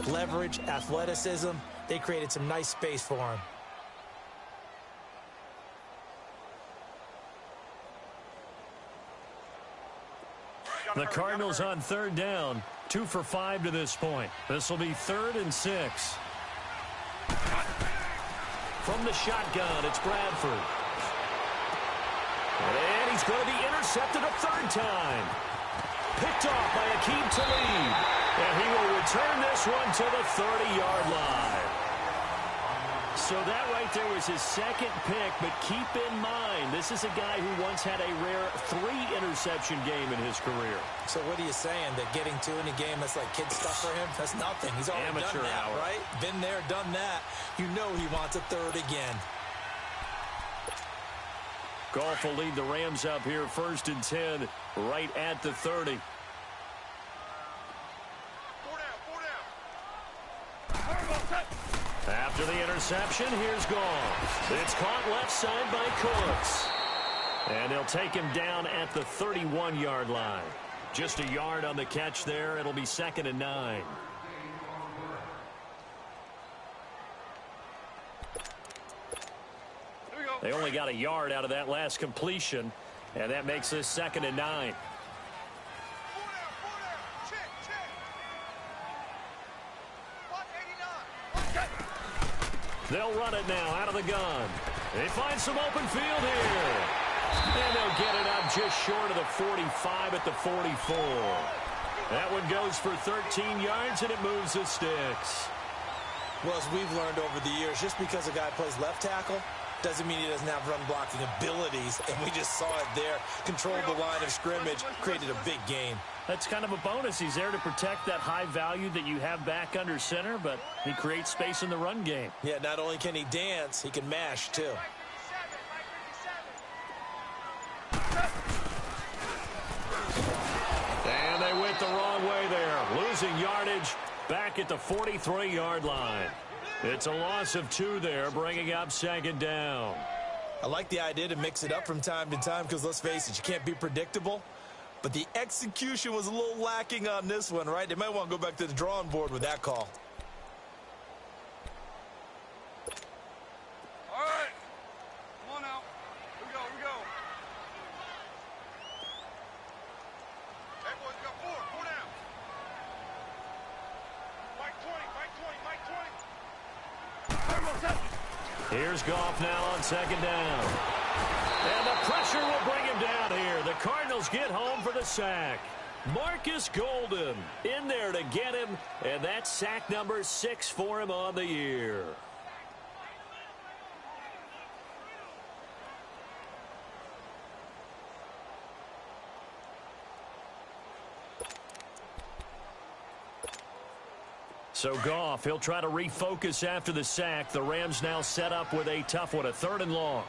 C: Leverage, athleticism, they created some nice space for him.
B: The Cardinals on third down, 2 for 5 to this point. This will be 3rd and 6. From the shotgun, it's Bradford. And he's going to be intercepted a 3rd time. Picked off by Akeem Talib. And he will return this one to the 30-yard line. So that right there was his 2nd pick, but keep in mind, this is a guy who once had a rare 3-interception game in his career.
C: So what are you saying, that getting 2 in a game, that's like kid stuff for him? That's nothing. He's already done that, right? Been there, done that. You know he wants a 3rd again.
B: Goff will lead the Rams up here, 1st and 10, right at the 30. After the interception, here's Goff. It's caught left side by Cooks. And they'll take him down at the 31-yard line. Just a yard on the catch there. It'll be 2nd and 9. They only got a yard out of that last completion, and that makes this 2nd and 9. They'll run it now out of the gun. They find some open field here. And they'll get it up just short of the 45 at the 44. That one goes for 13 yards, and it moves the sticks.
C: Well, as we've learned over the years, just because a guy plays left tackle doesn't mean he doesn't have run-blocking abilities, and we just saw it there. Controlled the line of scrimmage, created a big gain.
B: That's kind of a bonus. He's there to protect that high value that you have back under center, but he creates space in the run game.
C: Yeah, not only can he dance, he can mash, too.
B: And they went the wrong way there. Losing yardage back at the 43-yard line. It's a loss of 2 there, bringing up 2nd down.
C: I like the idea to mix it up from time to time because, let's face it, you can't be predictable. But the execution was a little lacking on this one, right? They might want to go back to the drawing board with that call.
D: All right. Come on now. Here we go, here we go. Hey, boys, we got 4. 4 down. Mike 20, Mike 20, Mike 20.
B: Here's Goff now on 2nd down. And the pressure will bring him down here. The Cardinals get home for the sack. Marcus Golden in there to get him, and that's sack number 6 for him on the year. So Goff, he'll try to refocus after the sack. The Rams now set up with a tough one, a 3rd and long.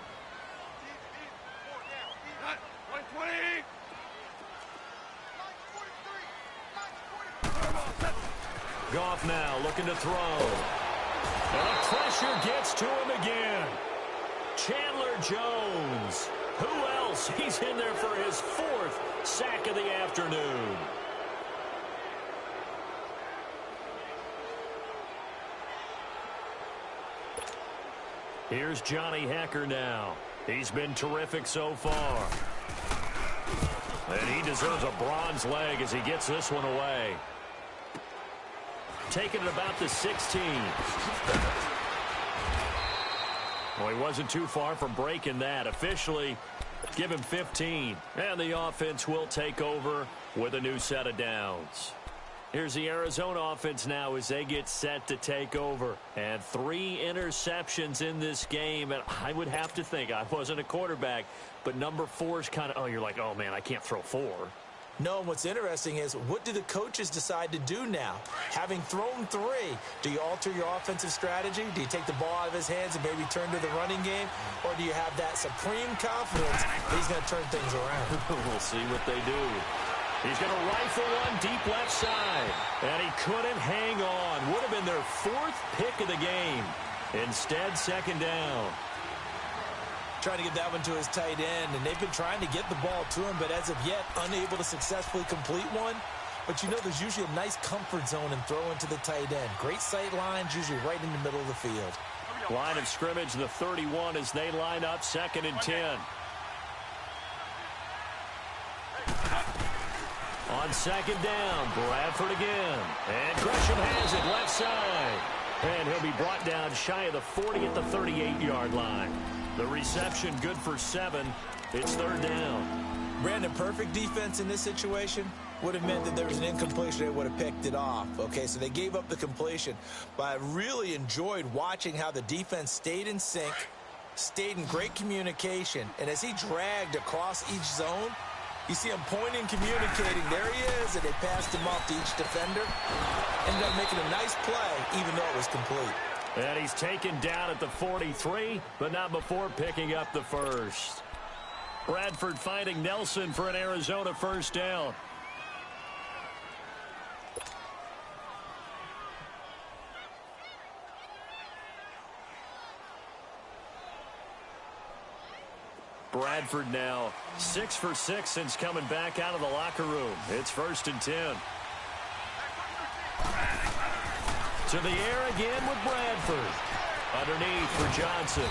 B: Goff now looking to throw. And the pressure gets to him again. Chandler Jones. Who else? He's in there for his 4th sack of the afternoon. Here's Johnny Hecker now. He's been terrific so far. And he deserves a bronze leg as he gets this one away. Taking it about the 16. Well, he wasn't too far from breaking that. Officially, give him 15. And the offense will take over with a new set of downs. Here's the Arizona offense now as they get set to take over. And 3 interceptions in this game. And I would have to think, I wasn't a quarterback, but number 4 is kind of, oh, you're like, oh, man, I can't throw 4.
C: No, and what's interesting is, what do the coaches decide to do now? Having thrown 3, do you alter your offensive strategy? Do you take the ball out of his hands and maybe turn to the running game? Or do you have that supreme confidence that he's going to turn things around?
B: We'll see what they do. He's going to rifle one deep left side. And he couldn't hang on. Would have been their 4th pick of the game. Instead, 2nd down.
C: Trying to get that one to his tight end, and they've been trying to get the ball to him, but as of yet, unable to successfully complete one. But you know, there's usually a nice comfort zone in throwing to the tight end. Great sight lines, usually right in the middle of the field.
B: Line of scrimmage, the 31, as they line up 2nd and 10. On On second down, Bradford again. And Gresham has it left side. And he'll be brought down shy of the 40 at the 38-yard line. The reception good for 7. It's third down.
C: Brandon, perfect defense in this situation would have meant that there was an incompletion. They would have picked it off. Okay, so they gave up the completion. But I really enjoyed watching how the defense stayed in sync, stayed in great communication. And as he dragged across each zone, you see him pointing, communicating. There he is, and they passed him off to each defender. Ended up making a nice play, even though it was complete.
B: And he's taken down at the 43, but not before picking up the first. Bradford finding Nelson for an Arizona first down. Bradford now 6 for 6 since coming back out of the locker room. It's 1st and 10. To the air again with Bradford. Underneath for Johnson.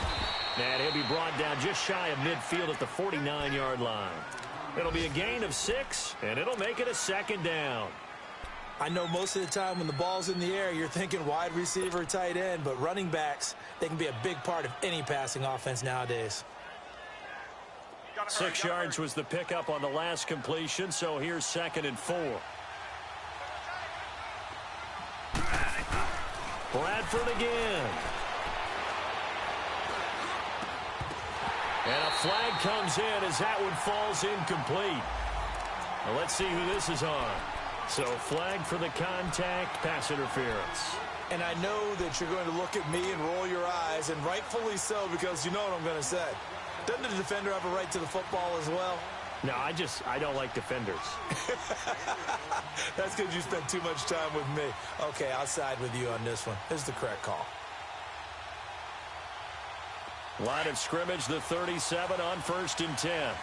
B: And he'll be brought down just shy of midfield at the 49-yard line. It'll be a gain of 6, and it'll make it a second down.
C: I know most of the time when the ball's in the air, you're thinking wide receiver, tight end, but running backs, they can be a big part of any passing offense nowadays.
B: 6 yards was the pickup on the last completion, so here's 2nd and 4. Bradford again. And a flag comes in as that one falls incomplete. Now let's see who this is on. So flag for the contact, pass interference.
C: And I know that you're going to look at me and roll your eyes, and rightfully so, because you know what I'm going to say. Doesn't the defender have a right to the football as well?
B: No, I don't like defenders.
C: That's because you spent too much time with me. Okay, I'll side with you on this one. This is the correct call.
B: Line of scrimmage, the 37 on 1st and 10.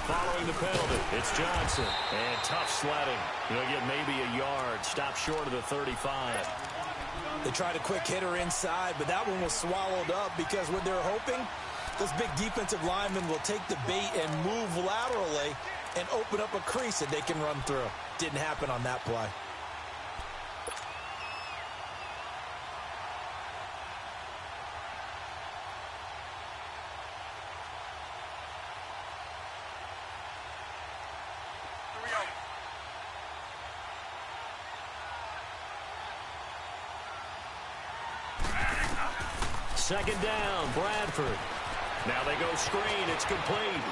B: Following the penalty, it's Johnson. And tough sledding. He'll get maybe a yard. Stop short of the 35.
C: They tried a quick hitter inside, but that one was swallowed up because what they're hoping, those big defensive linemen will take the bait and move laterally and open up a crease that they can run through. Didn't happen on that play.
B: Second down, Bradford. Now they go screen. It's complete.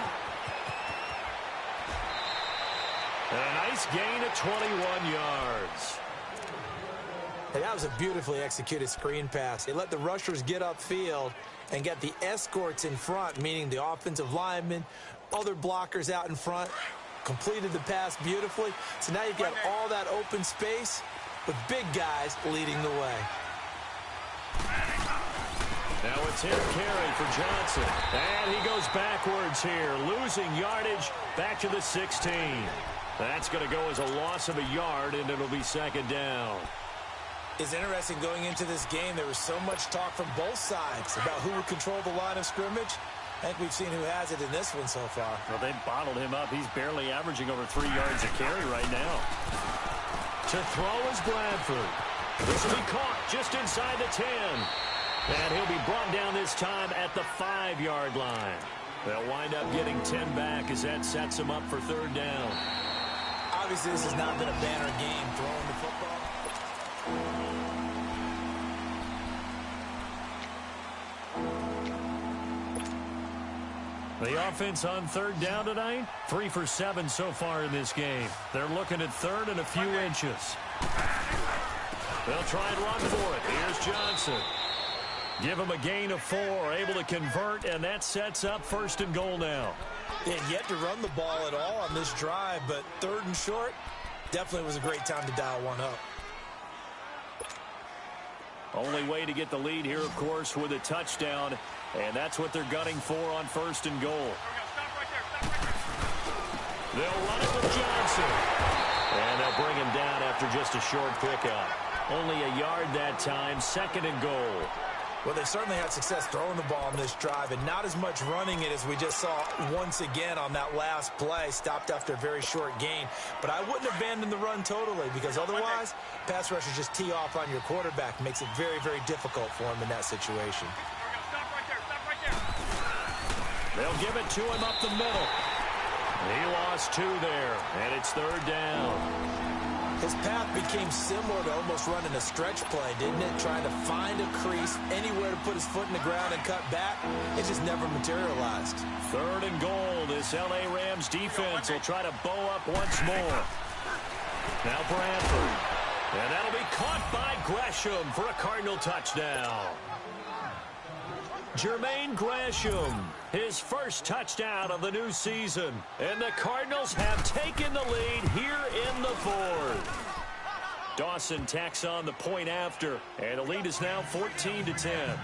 B: And a nice gain of 21 yards.
C: Hey, that was a beautifully executed screen pass. They let the rushers get upfield and get the escorts in front, meaning the offensive linemen, other blockers out in front, completed the pass beautifully. So now you've got all that open space with big guys leading the way.
B: Now it's him carry for Johnson. And he goes backwards here, losing yardage back to the 16. That's going to go as a loss of a yard, and it'll be second down.
C: It's interesting going into this game. There was so much talk from both sides about who would control the line of scrimmage. I think we've seen who has it in this one so far.
B: Well, they've bottled him up. He's barely averaging over 3 yards a carry right now. To throw is Bradford. This will be caught just inside the 10. And he'll be brought down this time at the 5-yard line. They'll wind up getting 10 back as that sets them up for third down.
C: Obviously, this has not been a banner game throwing the football.
B: The offense on third down tonight, 3 for 7 so far in this game. They're looking at third and a few inches. They'll try and run for it. Here's Johnson. Give him a gain of 4, able to convert, and that sets up first and goal now.
C: They had yet to run the ball at all on this drive, but third and short, definitely was a great time to dial one up.
B: Only way to get the lead here, of course, with a touchdown, and that's what they're gunning for on first and goal. They'll run it with Johnson, and they'll bring him down after just a short pickup. Only a yard that time, second and goal.
C: Well, they've certainly had success throwing the ball on this drive and not as much running it as we just saw once again on that last play. Stopped after a very short gain. But I wouldn't abandon the run totally because otherwise, pass rushers just tee off on your quarterback. Makes it very, very difficult for him in that situation.
D: Stop right there. Stop right there.
B: They'll give it to him up the middle. He lost 2 there, and it's 3rd down.
C: His path became similar to almost running a stretch play, didn't it? Trying to find a crease, anywhere to put his foot in the ground and cut back. It just never materialized.
B: 3rd and goal. This L.A. Rams defense will try to bow up once more. Now Bradford. And that'll be caught by Gresham for a Cardinal touchdown. Jermaine Gresham, his first touchdown of the new season. And the Cardinals have taken the lead here in the 4th. Dawson tacks on the point after, and the lead is now 14-10.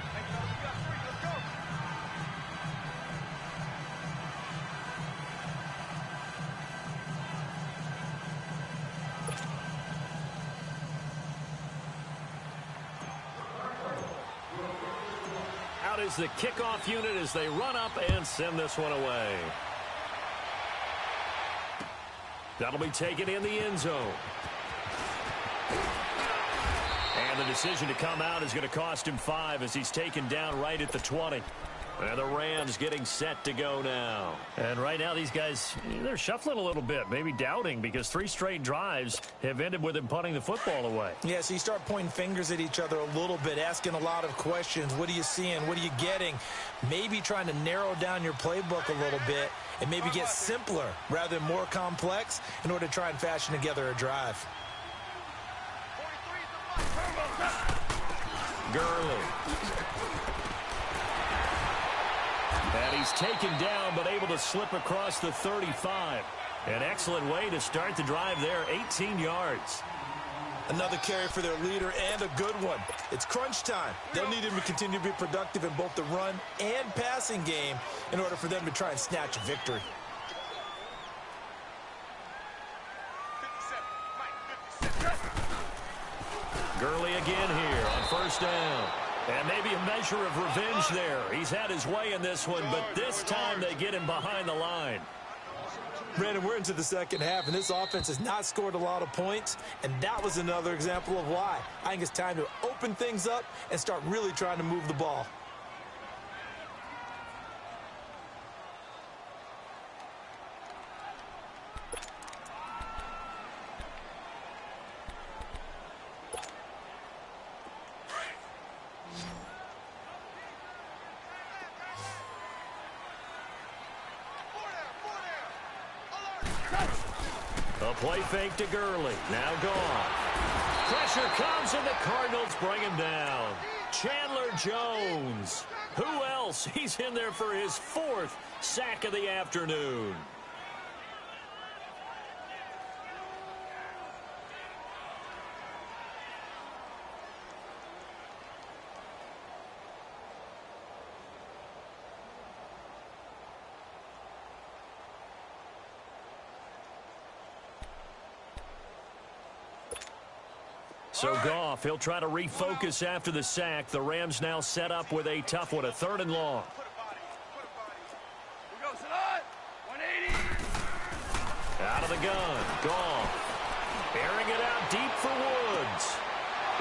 B: Out is the kickoff unit as they run up and send this one away. That'll be taken in the end zone. And the decision to come out is going to cost him 5 as he's taken down right at the 20. And the Rams getting set to go now. And right now these guys, they're shuffling a little bit, maybe doubting, because 3 straight drives have ended with him punting the football away.
C: Yeah, so you start pointing fingers at each other a little bit, asking a lot of questions. What are you seeing? What are you getting? Maybe trying to narrow down your playbook a little bit and maybe get simpler rather than more complex in order to try and fashion together a drive.
B: Gurley. And he's taken down, but able to slip across the 35. An excellent way to start the drive there, 18 yards.
C: Another carry for their leader and a good one. It's crunch time. They'll need him to continue to be productive in both the run and passing game in order for them to try and snatch a victory.
D: 57.
B: Gurley again here on 1st down. And maybe a measure of revenge there. He's had his way in this one, but this time they get him behind the line.
C: Brandon, we're into the second half, and this offense has not scored a lot of points, and that was another example of why. I think it's time to open things up and start really trying to move the ball.
B: A play fake to Gurley. Now gone. Pressure comes, and the Cardinals bring him down. Chandler Jones. Who else? He's in there for his 4th sack of the afternoon. So Goff, he'll try to refocus after the sack. The Rams now set up with a tough one, a 3rd and long.
D: We go, Salah. 180.
B: Out of the gun, Goff. Airing it out deep for Woods.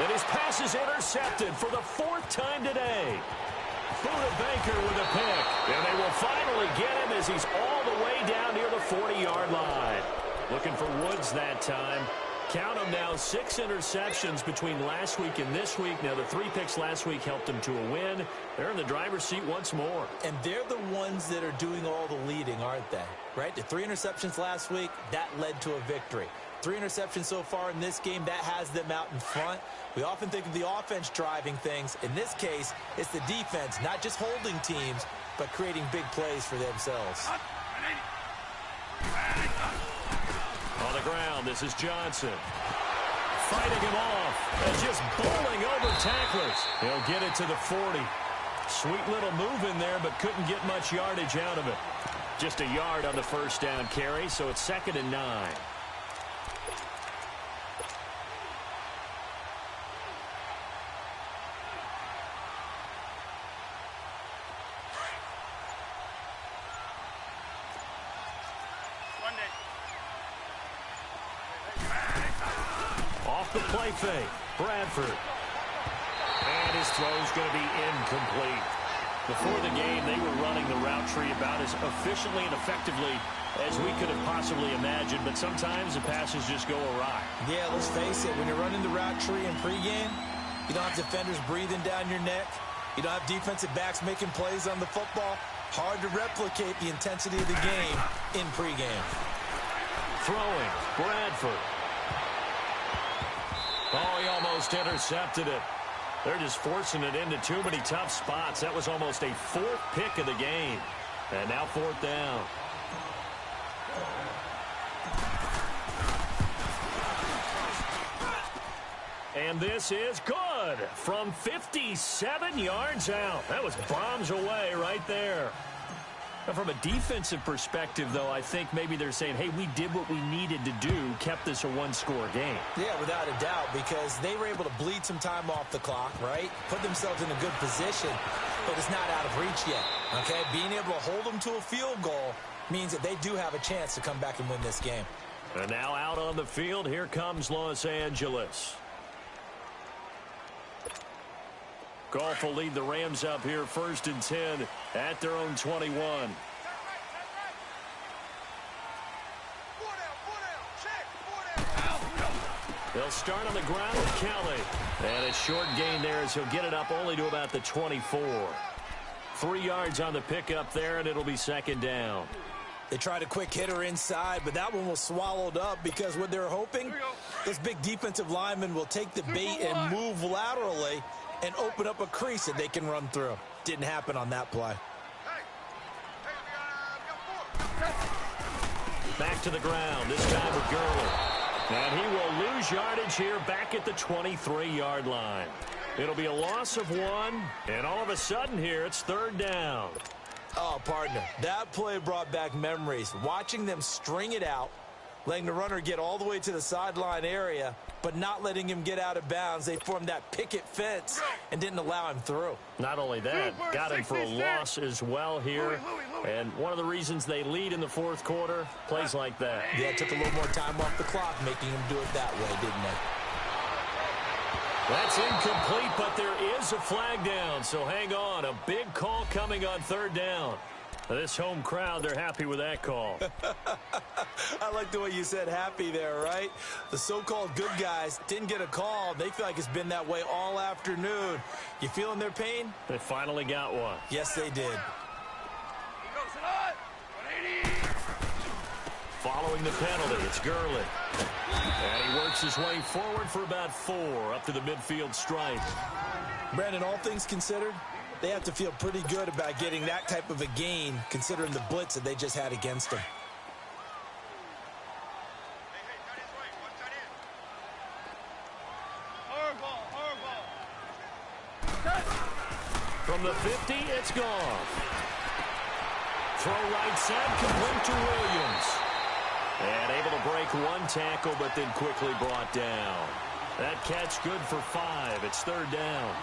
B: And his pass is intercepted for the 4th time today. Buda Baker with a pick. And they will finally get him as he's all the way down near the 40-yard line. Looking for Woods that time. Count them now, 6 interceptions between last week and this week. Now, the 3 picks last week helped them to a win. They're in the driver's seat once more.
C: And they're the ones that are doing all the leading, aren't they? Right? The 3 interceptions last week, that led to a victory. 3 interceptions so far in this game, that has them out in front. We often think of the offense driving things. In this case, it's the defense, not just holding teams, but creating big plays for themselves.
B: On the ground, this is Johnson. Fighting him off and just bowling over tacklers. He'll get it to the 40. Sweet little move in there, but couldn't get much yardage out of it. Just a yard on the 1st down carry, so it's 2nd and 9. The play fake. Bradford. And his throw's going to be incomplete. Before the game, they were running the route tree about as efficiently and effectively as we could have possibly imagined, but sometimes the passes just go awry.
C: Yeah, let's face it, when you're running the route tree in pregame, you don't have defenders breathing down your neck. You don't have defensive backs making plays on the football. Hard to replicate the intensity of the game in pregame.
B: Throwing, Bradford. Oh, he almost intercepted it. They're just forcing it into too many tough spots. That was almost a fourth pick of the game. And now fourth down. And this is good from 57 yards out. That was bombs away right there. Now, from a defensive perspective, though, I think maybe they're saying, hey, we did what we needed to do, kept this a one-score game.
C: Yeah, without a doubt, because they were able to bleed some time off the clock, right? Put themselves in a good position, but it's not out of reach yet, okay? Being able to hold them to a field goal means that they do have a chance to come back and win this game.
B: And now out on the field, here comes Los Angeles. Goff will lead the Rams up here 1st and 10 at their own 21. They'll start on the ground with Kelly. And a short gain there as he'll get it up only to about the 24. 3 yards on the pickup there, and it'll be 2nd down.
C: They tried a quick hitter inside, but that one was swallowed up because what they're hoping, this big defensive lineman will take the bait and move laterally and open up a crease that they can run through. Didn't happen on that play.
B: Back to the ground, this time with Gurley. And he will lose yardage here back at the 23-yard line. It'll be a loss of 1, and all of a sudden here, it's 3rd down.
C: Oh, partner, that play brought back memories. Watching them string it out, letting the runner get all the way to the sideline area, but not letting him get out of bounds. They formed that picket fence and didn't allow him through.
B: Not only that, got him for a loss as well here. And one of the reasons they lead in the 4th quarter, plays like that.
C: Yeah, it took a little more time off the clock, making him do it that way, didn't they?
B: That's incomplete, but there is a flag down, so hang on. A big call coming on 3rd down. This home crowd, they're happy with that call.
C: I like the way you said happy there, right? The so-called good guys didn't get a call. They feel like it's been that way all afternoon. You feeling their pain?
B: They finally got one.
C: Yes, they did.
B: Following the penalty, it's Gurley. And he works his way forward for about 4 up to the midfield stripe.
C: Brandon, all things considered, they have to feel pretty good about getting that type of a gain, considering the blitz that they just had against them.
B: From the 50, it's gone. Throw right side, complete to Williams. And able to break one tackle, but then quickly brought down. That catch good for 5. It's 3rd down.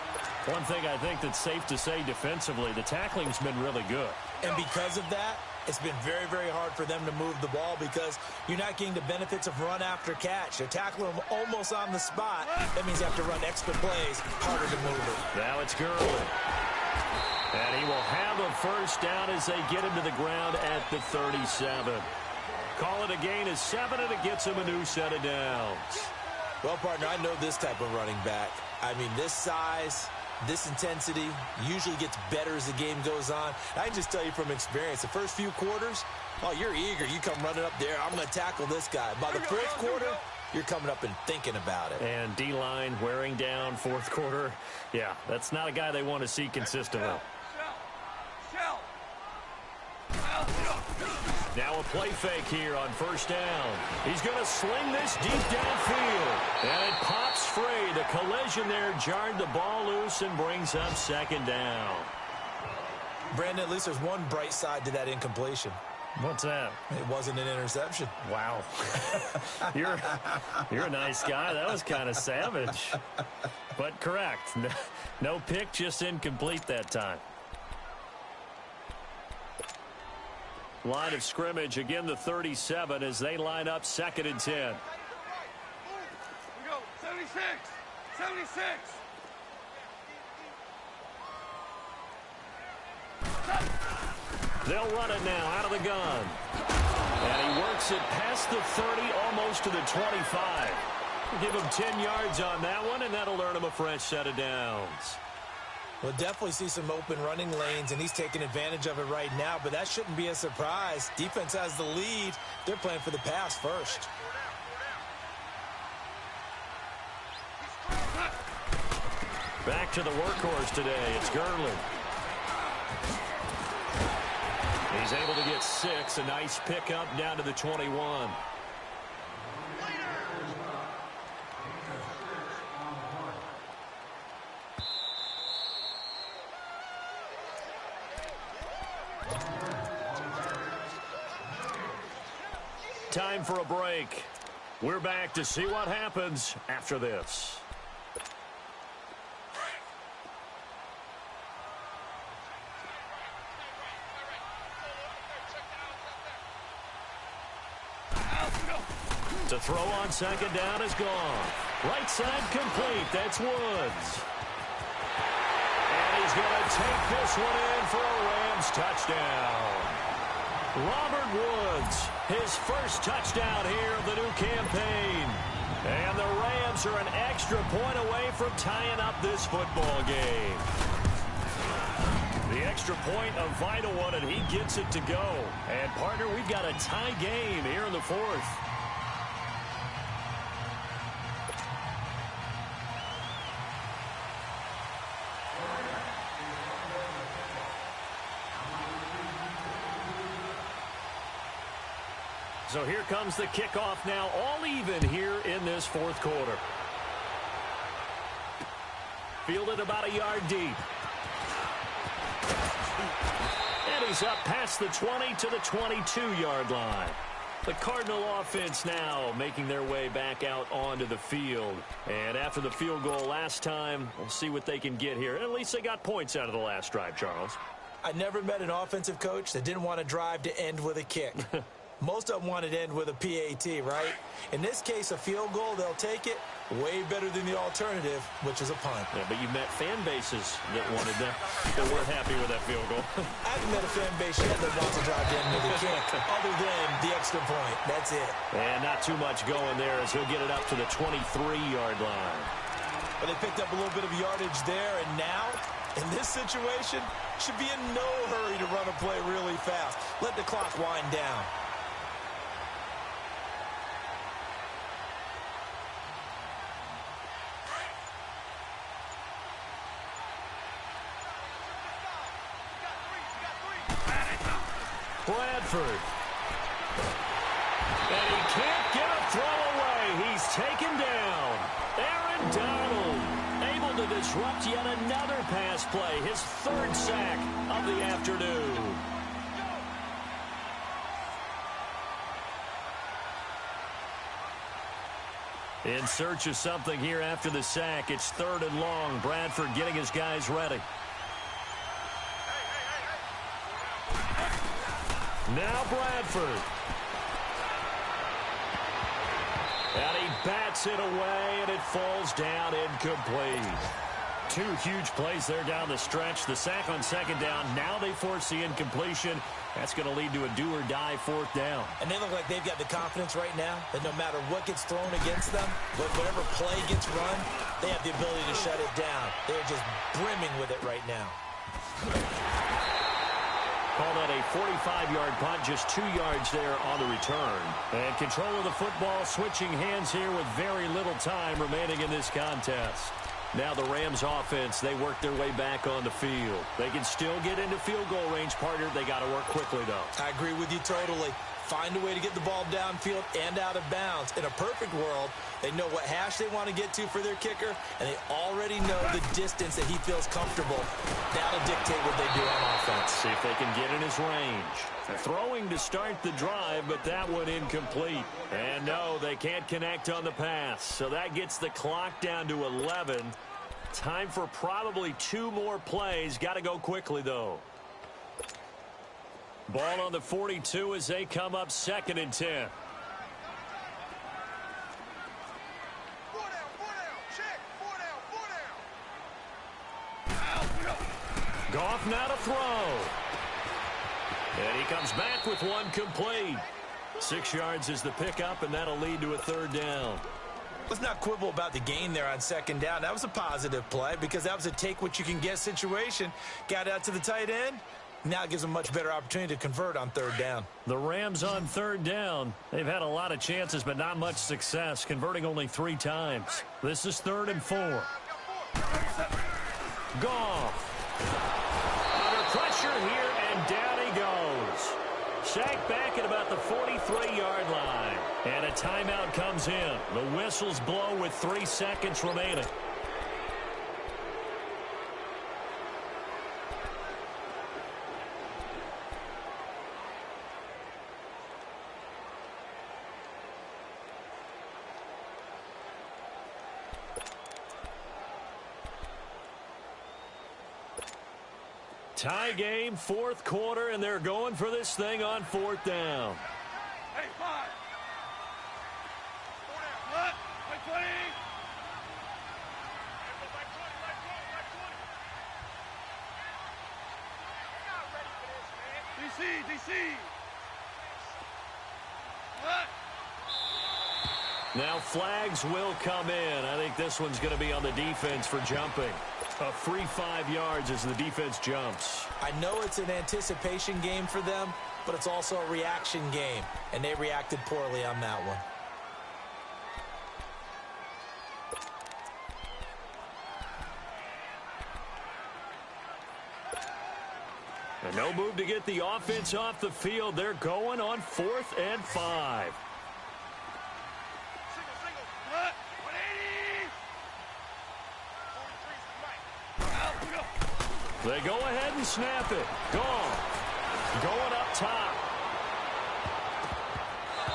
B: One thing I think that's safe to say defensively, the tackling's been really good.
C: And because of that, it's been very, very hard for them to move the ball because you're not getting the benefits of run after catch. They're tackling them almost on the spot. That means you have to run extra plays, harder to move it.
B: Now it's Gurley. And he will have a 1st down as they get him to the ground at the 37. Call it a gain of 7, and it gets him a new set of downs.
C: Well, partner, I know this type of running back. I mean, this size, this intensity usually gets better as the game goes on. I can just tell you from experience, the first few quarters, oh, you're eager. You come running up there, I'm going to tackle this guy. By the 4th quarter, you're coming up and thinking about it.
B: And D-line wearing down 4th quarter. Yeah, that's not a guy they want to see consistently. Now a play fake here on 1st down. He's going to sling this deep downfield. And it pops free. The collision there jarred the ball loose and brings up 2nd down.
C: Brandon, at least there's one bright side to that incompletion.
B: What's that?
C: It wasn't an interception.
B: Wow. You're a nice guy. That was kind of savage. But correct. No pick, just incomplete that time. Line of scrimmage, again the 37 as they line up 2nd and 10.
D: We go, 76. 76! 76!
B: They'll run it now out of the gun. And he works it past the 30, almost to the 25. Give him 10 yards on that one, and that'll earn him a fresh set of downs.
C: We'll definitely see some open running lanes, and he's taking advantage of it right now, but that shouldn't be a surprise. Defense has the lead. They're playing for the pass first.
B: Back to the workhorse today. It's Gurley. He's able to get 6. A nice pickup down to the 21. Time for a break. We're back to see what happens after this. To throw on second down is gone. Right side complete. That's Woods. And he's going to take this one in for a Rams touchdown. Robert Woods, his first touchdown here of the new campaign. And the Rams are an extra point away from tying up this football game. The extra point, a vital one, and he gets it to go. And, partner, we've got a tie game here in the fourth. So here comes the kickoff now, all even here in this fourth quarter. Fielded about a yard deep. And he's up past the 20 to the 22-yard line. The Cardinal offense now making their way back out onto the field. And after the field goal last time, we'll see what they can get here. At least they got points out of the last drive, Charles.
C: I never met an offensive coach that didn't want to drive to end with a kick. Most of them want it to end with a PAT, right? In this case, a field goal, they'll take it. Way better than the alternative, which is a punt.
B: Yeah, but you met fan bases that wanted that weren't happy with that field goal.
C: I haven't met a fan base yet that wants to drive to end with a kick, other than the extra point. That's it.
B: And not too much going there as he'll get it up to the 23-yard line.
C: But they picked up a little bit of yardage there, and now, in this situation, should be in no hurry to run a play really fast. Let the clock wind down.
B: Bradford. And he can't get a throw away. He's taken down. Aaron Donald able to disrupt yet another pass play. His third sack of the afternoon. In search of something here after the sack. It's 3rd and long. Bradford getting his guys ready. Now Bradford. And he bats it away, and it falls down incomplete. 2 huge plays there down the stretch. The sack on second down. Now they force the incompletion. That's going to lead to a do-or-die 4th down.
C: And they look like they've got the confidence right now that no matter what gets thrown against them, whatever play gets run, they have the ability to shut it down. They're just brimming with it right now.
B: Call that a 45-yard punt, just 2 yards there on the return. And control of the football, switching hands here with very little time remaining in this contest. Now the Rams offense, they work their way back on the field. They can still get into field goal range, partner. They got to work quickly, though.
C: I agree with you totally. Find a way to get the ball downfield and out of bounds. In a perfect world, they know what hash they want to get to for their kicker, and they already know the distance that he feels comfortable. That'll dictate what they do on offense.
B: See if they can get in his range. They're throwing to start the drive, but that one incomplete. And no, they can't connect on the pass. So that gets the clock down to 11. Time for probably 2 more plays. Got to go quickly, though. Ball on the 42 as they come up 2nd and 10. Goff now to throw. And he comes back with one complete. 6 yards is the pickup, and that'll lead to a third down.
C: Let's not quibble about the gain there on second down. That was a positive play because that was a take-what-you-can-get situation. Got out to the tight end. Now it gives them a much better opportunity to convert on third down.
B: The Rams on third down. They've had a lot of chances, but not much success, converting only 3 times. This is 3rd and 4. Goff. Under pressure here, and down he goes. Sacked back at about the 43-yard line. And a timeout comes in. The whistles blow with 3 seconds remaining. Tie game, 4th quarter, and they're going for this thing on 4th down.
D: Hey, 5. 4 down. What? Play 20. Back 20. DC. What?
B: Now flags will come in. I think this one's going to be on the defense for jumping. A free 5 yards as the defense jumps.
C: I know it's an anticipation game for them, but it's also a reaction game, and they reacted poorly on that one.
B: And no move to get the offense off the field. They're going on 4th and 5.
D: Single. What? 180.
B: They go ahead and snap it. Gone. Going up top.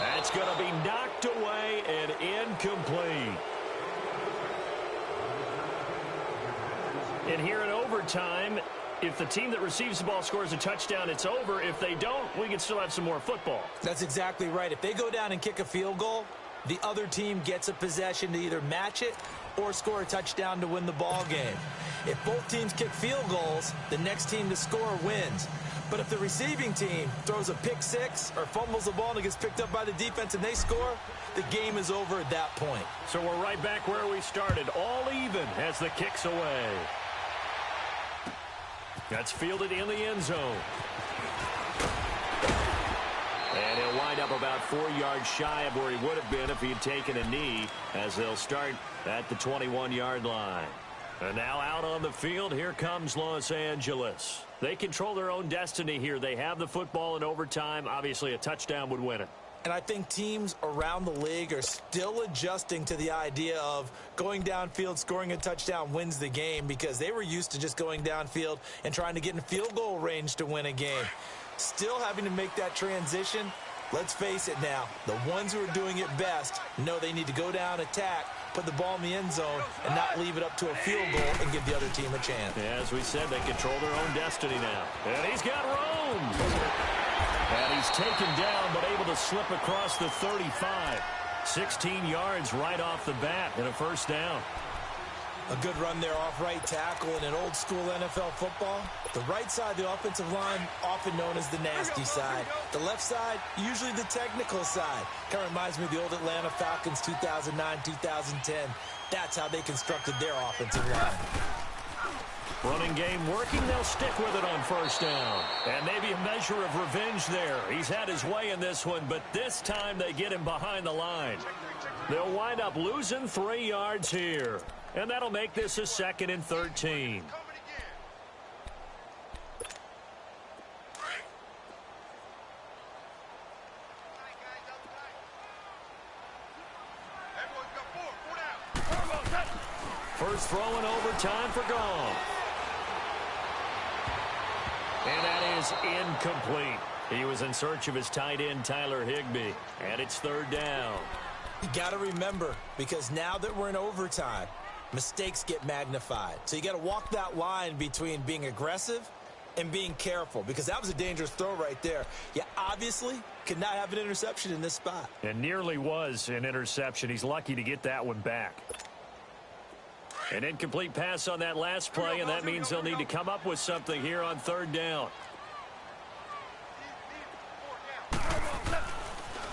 B: That's going to be knocked away and incomplete. And here in overtime, if the team that receives the ball scores a touchdown, it's over. If they don't, we can still have some more football.
C: That's exactly right. If they go down and kick a field goal, the other team gets a possession to either match it or score a touchdown to win the ball game. If both teams kick field goals, the next team to score wins. But if the receiving team throws a pick six or fumbles the ball and it gets picked up by the defense and they score, the game is over at that point.
B: So we're right back where we started, all even as the kick's away. That's fielded in the end zone. And he'll wind up about 4 yards shy of where he would have been if he had taken a knee, as they'll start at the 21-yard line. And now out on the field, here comes Los Angeles. They control their own destiny here. They have the football in overtime. Obviously, a touchdown would win it.
C: And I think teams around the league are still adjusting to the idea of going downfield, scoring a touchdown wins the game, because they were used to just going downfield and trying to get in field goal range to win a game. Still having to make that transition. Let's face it now, the ones who are doing it best know they need to go down, attack, put the ball in the end zone, and not leave it up to a field goal and give the other team a chance.
B: Yeah, as we said, they control their own destiny now. And he's got room. And he's taken down, but able to slip across the 35. 16 yards right off the bat and a first down.
C: A good run there off right tackle in an old school NFL football. The right side of the offensive line, often known as the nasty side. The left side, usually the technical side. Kind of reminds me of the old Atlanta Falcons 2009, 2010. That's how they constructed their offensive line.
B: Running game working, they'll stick with it on first down. And maybe a measure of revenge there. He's had his way in this one, but this time they get him behind the line. They'll wind up losing 3 yards here. And that'll make this a 2nd and 13. First throw in overtime for Goff. And that is incomplete. He was in search of his tight end, Tyler Higbee. And it's 3rd down.
C: You got to remember, because now that we're in overtime, mistakes get magnified. So you got to walk that line between being aggressive and being careful, because that was a dangerous throw right there. You obviously could not have an interception in this spot.
B: And nearly was an interception. He's lucky to get that one back. An incomplete pass on that last play, and that means they'll need to come up with something here on third down.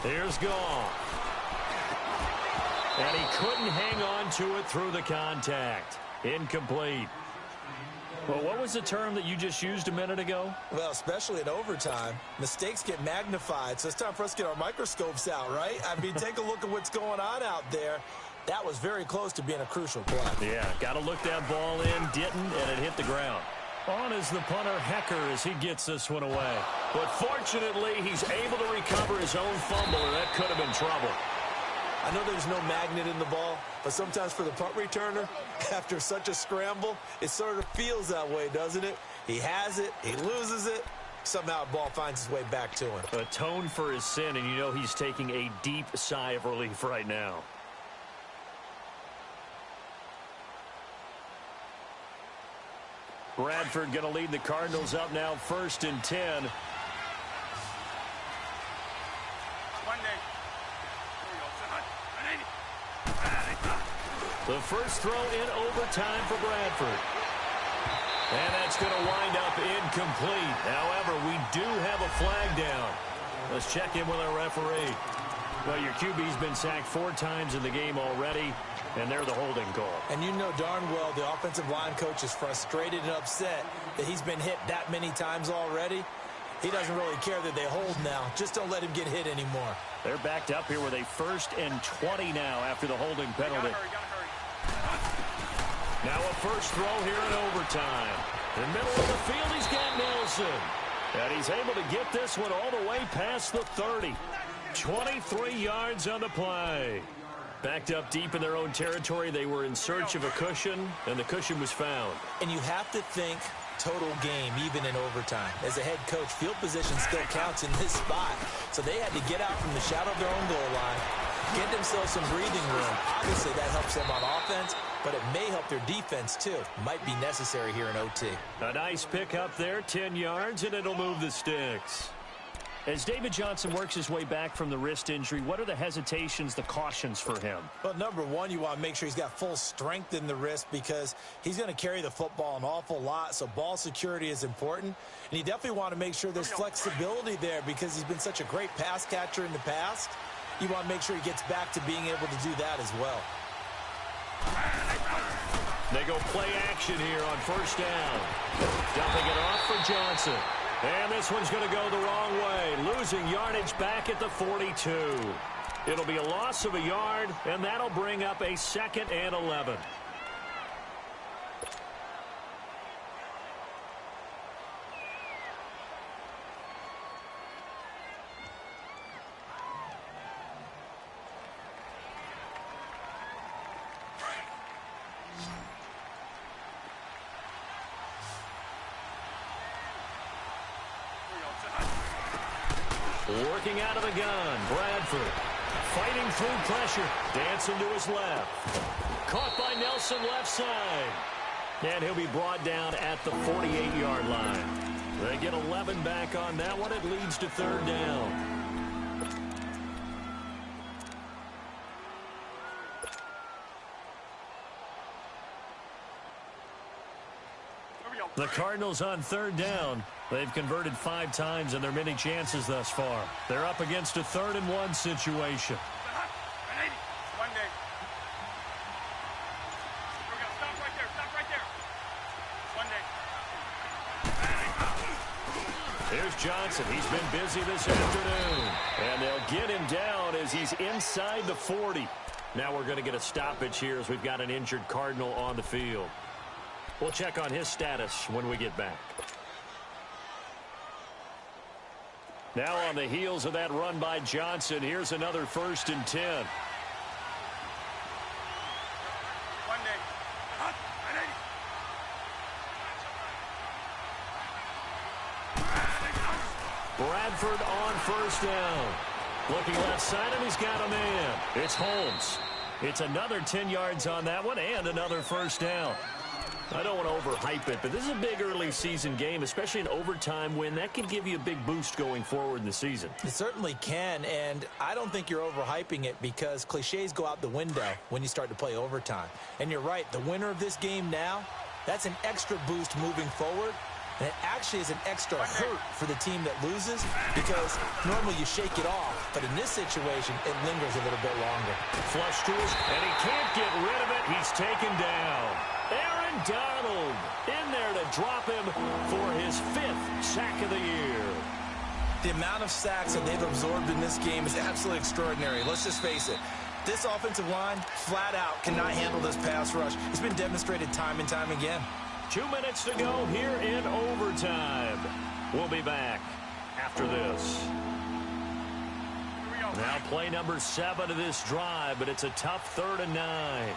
B: Here's Goff. And he couldn't hang on to it through the contact. Incomplete. Well, what was the term that you just used a minute ago?
C: Well, especially in overtime, mistakes get magnified, so it's time for us to get our microscopes out, right? I mean, take a look at what's going on out there. That was very close to being a crucial play.
B: Yeah, got to look that ball in, didn't, and it hit the ground. On is the punter, Hecker, as he gets this one away. But fortunately, he's able to recover his own fumble, and that could have been trouble.
C: I know there's no magnet in the ball, but sometimes for the punt returner, after such a scramble, it sort of feels that way, doesn't it? He has it, he loses it, somehow the ball finds its way back to him.
B: Atoned for his sin, and you know he's taking a deep sigh of relief right now. Bradford going to lead the Cardinals up now, 1st and 10. The first throw in overtime for Bradford. And that's going to wind up incomplete. However, we do have a flag down. Let's check in with our referee. Well, your QB's been sacked 4 times in the game already, and they're the holding call.
C: And you know darn well the offensive line coach is frustrated and upset that he's been hit that many times already. He doesn't really care that they hold now. Just don't let him get hit anymore.
B: They're backed up here with a 1st and 20 now after the holding penalty. Now a first throw here in overtime. In the middle of the field, he's got Nelson. And he's able to get this one all the way past the 30. 23 yards on the play. Backed up deep in their own territory. They were in search of a cushion, and the cushion was found.
C: And you have to think total game, even in overtime. As a head coach, field position still counts in this spot. So they had to get out from the shadow of their own goal line, get themselves some breathing room. Obviously, that helps them on offense, but it may help their defense, too. Might be necessary here in OT.
B: A nice pick up there, 10 yards, and it'll move the sticks. As David Johnson works his way back from the wrist injury, what are the hesitations, the cautions for him?
C: Well, number one, you want to make sure he's got full strength in the wrist because he's going to carry the football an awful lot, so ball security is important. And you definitely want to make sure there's flexibility there because he's been such a great pass catcher in the past. You want to make sure he gets back to being able to do that as well.
B: They go play action here on 1st down. Dumping it off for Johnson. And this one's going to go the wrong way, losing yardage back at the 42. It'll be a loss of a yard, and that'll bring up a 2nd and 11. Working out of the gun, Bradford. Fighting through pressure. Dancing to his left. Caught by Nelson left side. And he'll be brought down at the 48-yard line. They get 11 back on that one. It leads to 3rd down. The Cardinals on 3rd down. They've converted 5 times in their many chances thus far. They're up against a 3rd and 1 situation. Here's Johnson. He's been busy this afternoon. And they'll get him down as he's inside the 40. Now we're going to get a stoppage here as we've got an injured Cardinal on the field. We'll check on his status when we get back. Now on the heels of that run by Johnson, here's another 1st and 10. Bradford on 1st down. Looking left side, and he's got a man. It's Holmes. It's another 10 yards on that one and another 1st down. I don't want to overhype it, but this is a big early season game, especially an overtime win. That can give you a big boost going forward in the season.
C: It certainly can, and I don't think you're overhyping it because cliches go out the window when you start to play overtime. And you're right, the winner of this game now, that's an extra boost moving forward. And it actually is an extra hurt for the team that loses because normally you shake it off. But in this situation, it lingers a little bit longer.
B: Flush to his, and he can't get rid of it. He's taken down. Aaron Donald in there to drop him for his 5th sack of the year.
C: The amount of sacks that they've absorbed in this game is absolutely extraordinary. Let's just face it. This offensive line, flat out, cannot handle this pass rush. It's been demonstrated time and time again.
B: 2 minutes to go here in overtime. We'll be back after this. Now play number 7 of this drive, but it's a tough 3rd and 9.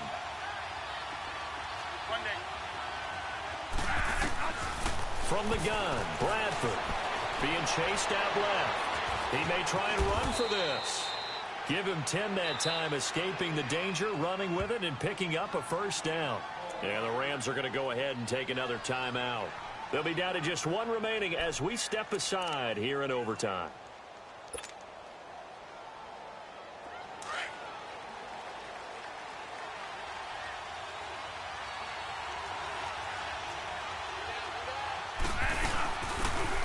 B: From the gun, Bradford being chased out left. He may try and run for this. Give him 10 that time, escaping the danger, running with it, and picking up a 1st down. And the Rams are going to go ahead and take another timeout. They'll be down to just 1 remaining as we step aside here in overtime.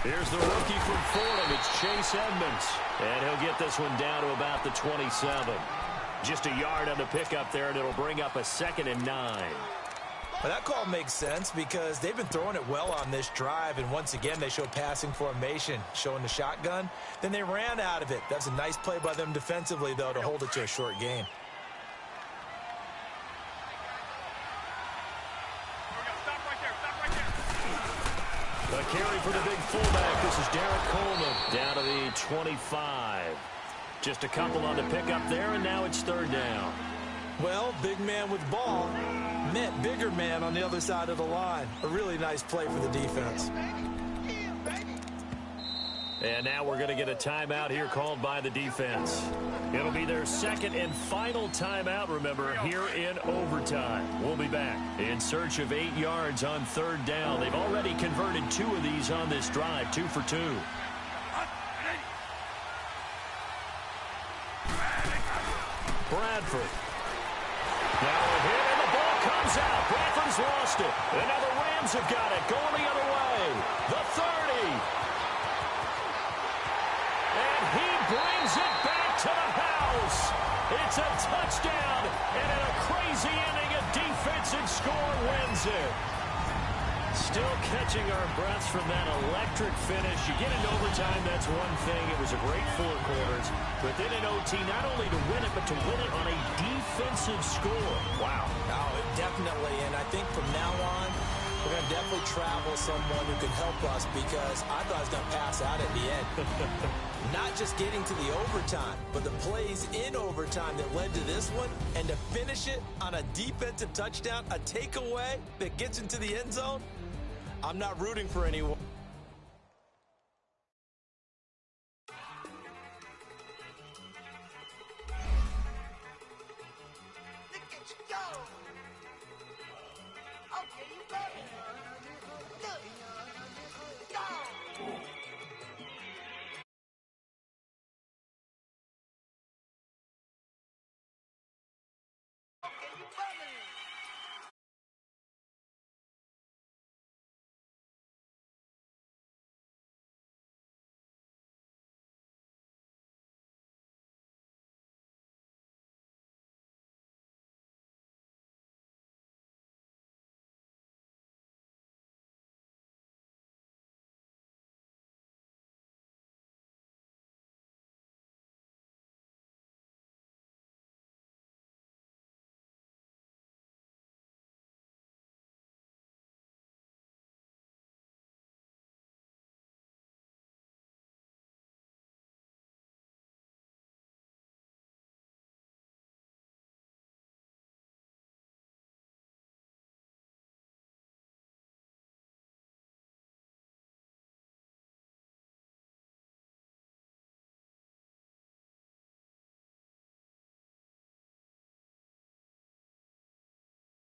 B: Here's the rookie from Fordham. It's Chase Edmonds. And he'll get this one down to about the 27. Just a yard on the pickup there, and it'll bring up a 2nd and 9.
C: Well, that call makes sense because they've been throwing it well on this drive, and once again they show passing formation, showing the shotgun. Then they ran out of it. That's a nice play by them defensively, though, to hold it to a short game.
B: A carry for the big fullback. This is Derek Coleman down to the 25. Just a couple on the pickup there, and now it's 3rd down.
C: Well, big man with ball meant bigger man on the other side of the line. A really nice play for the defense.
B: And now we're going to get a timeout here called by the defense. It'll be their 2nd and final timeout, remember, here in overtime. We'll be back in search of 8 yards on 3rd down. They've already converted 2 of these on this drive, 2 for 2. Bradford. Now a hit, and the ball comes out. Bradford's lost it. And now the Rams have got it. Going the other way. The 30. And he brings it back to the house. It's a touchdown. And in a crazy inning, a defensive score wins it. Still catching our breaths from that electric finish. You get into overtime, that's one thing. It was a great 4 quarters. But then in OT, not only to win it, but to win it on a defensive score. Wow.
C: Oh, definitely. And I think from now on, we're going to definitely travel someone who can help us because I thought I was going to pass out at the end. Not just getting to the overtime, but the plays in overtime that led to this one. And to finish it on a defensive touchdown, a takeaway that gets into the end zone. I'm not rooting for anyone.
E: Look at you go. Okay, you got it. Look. Go. Okay, you got it.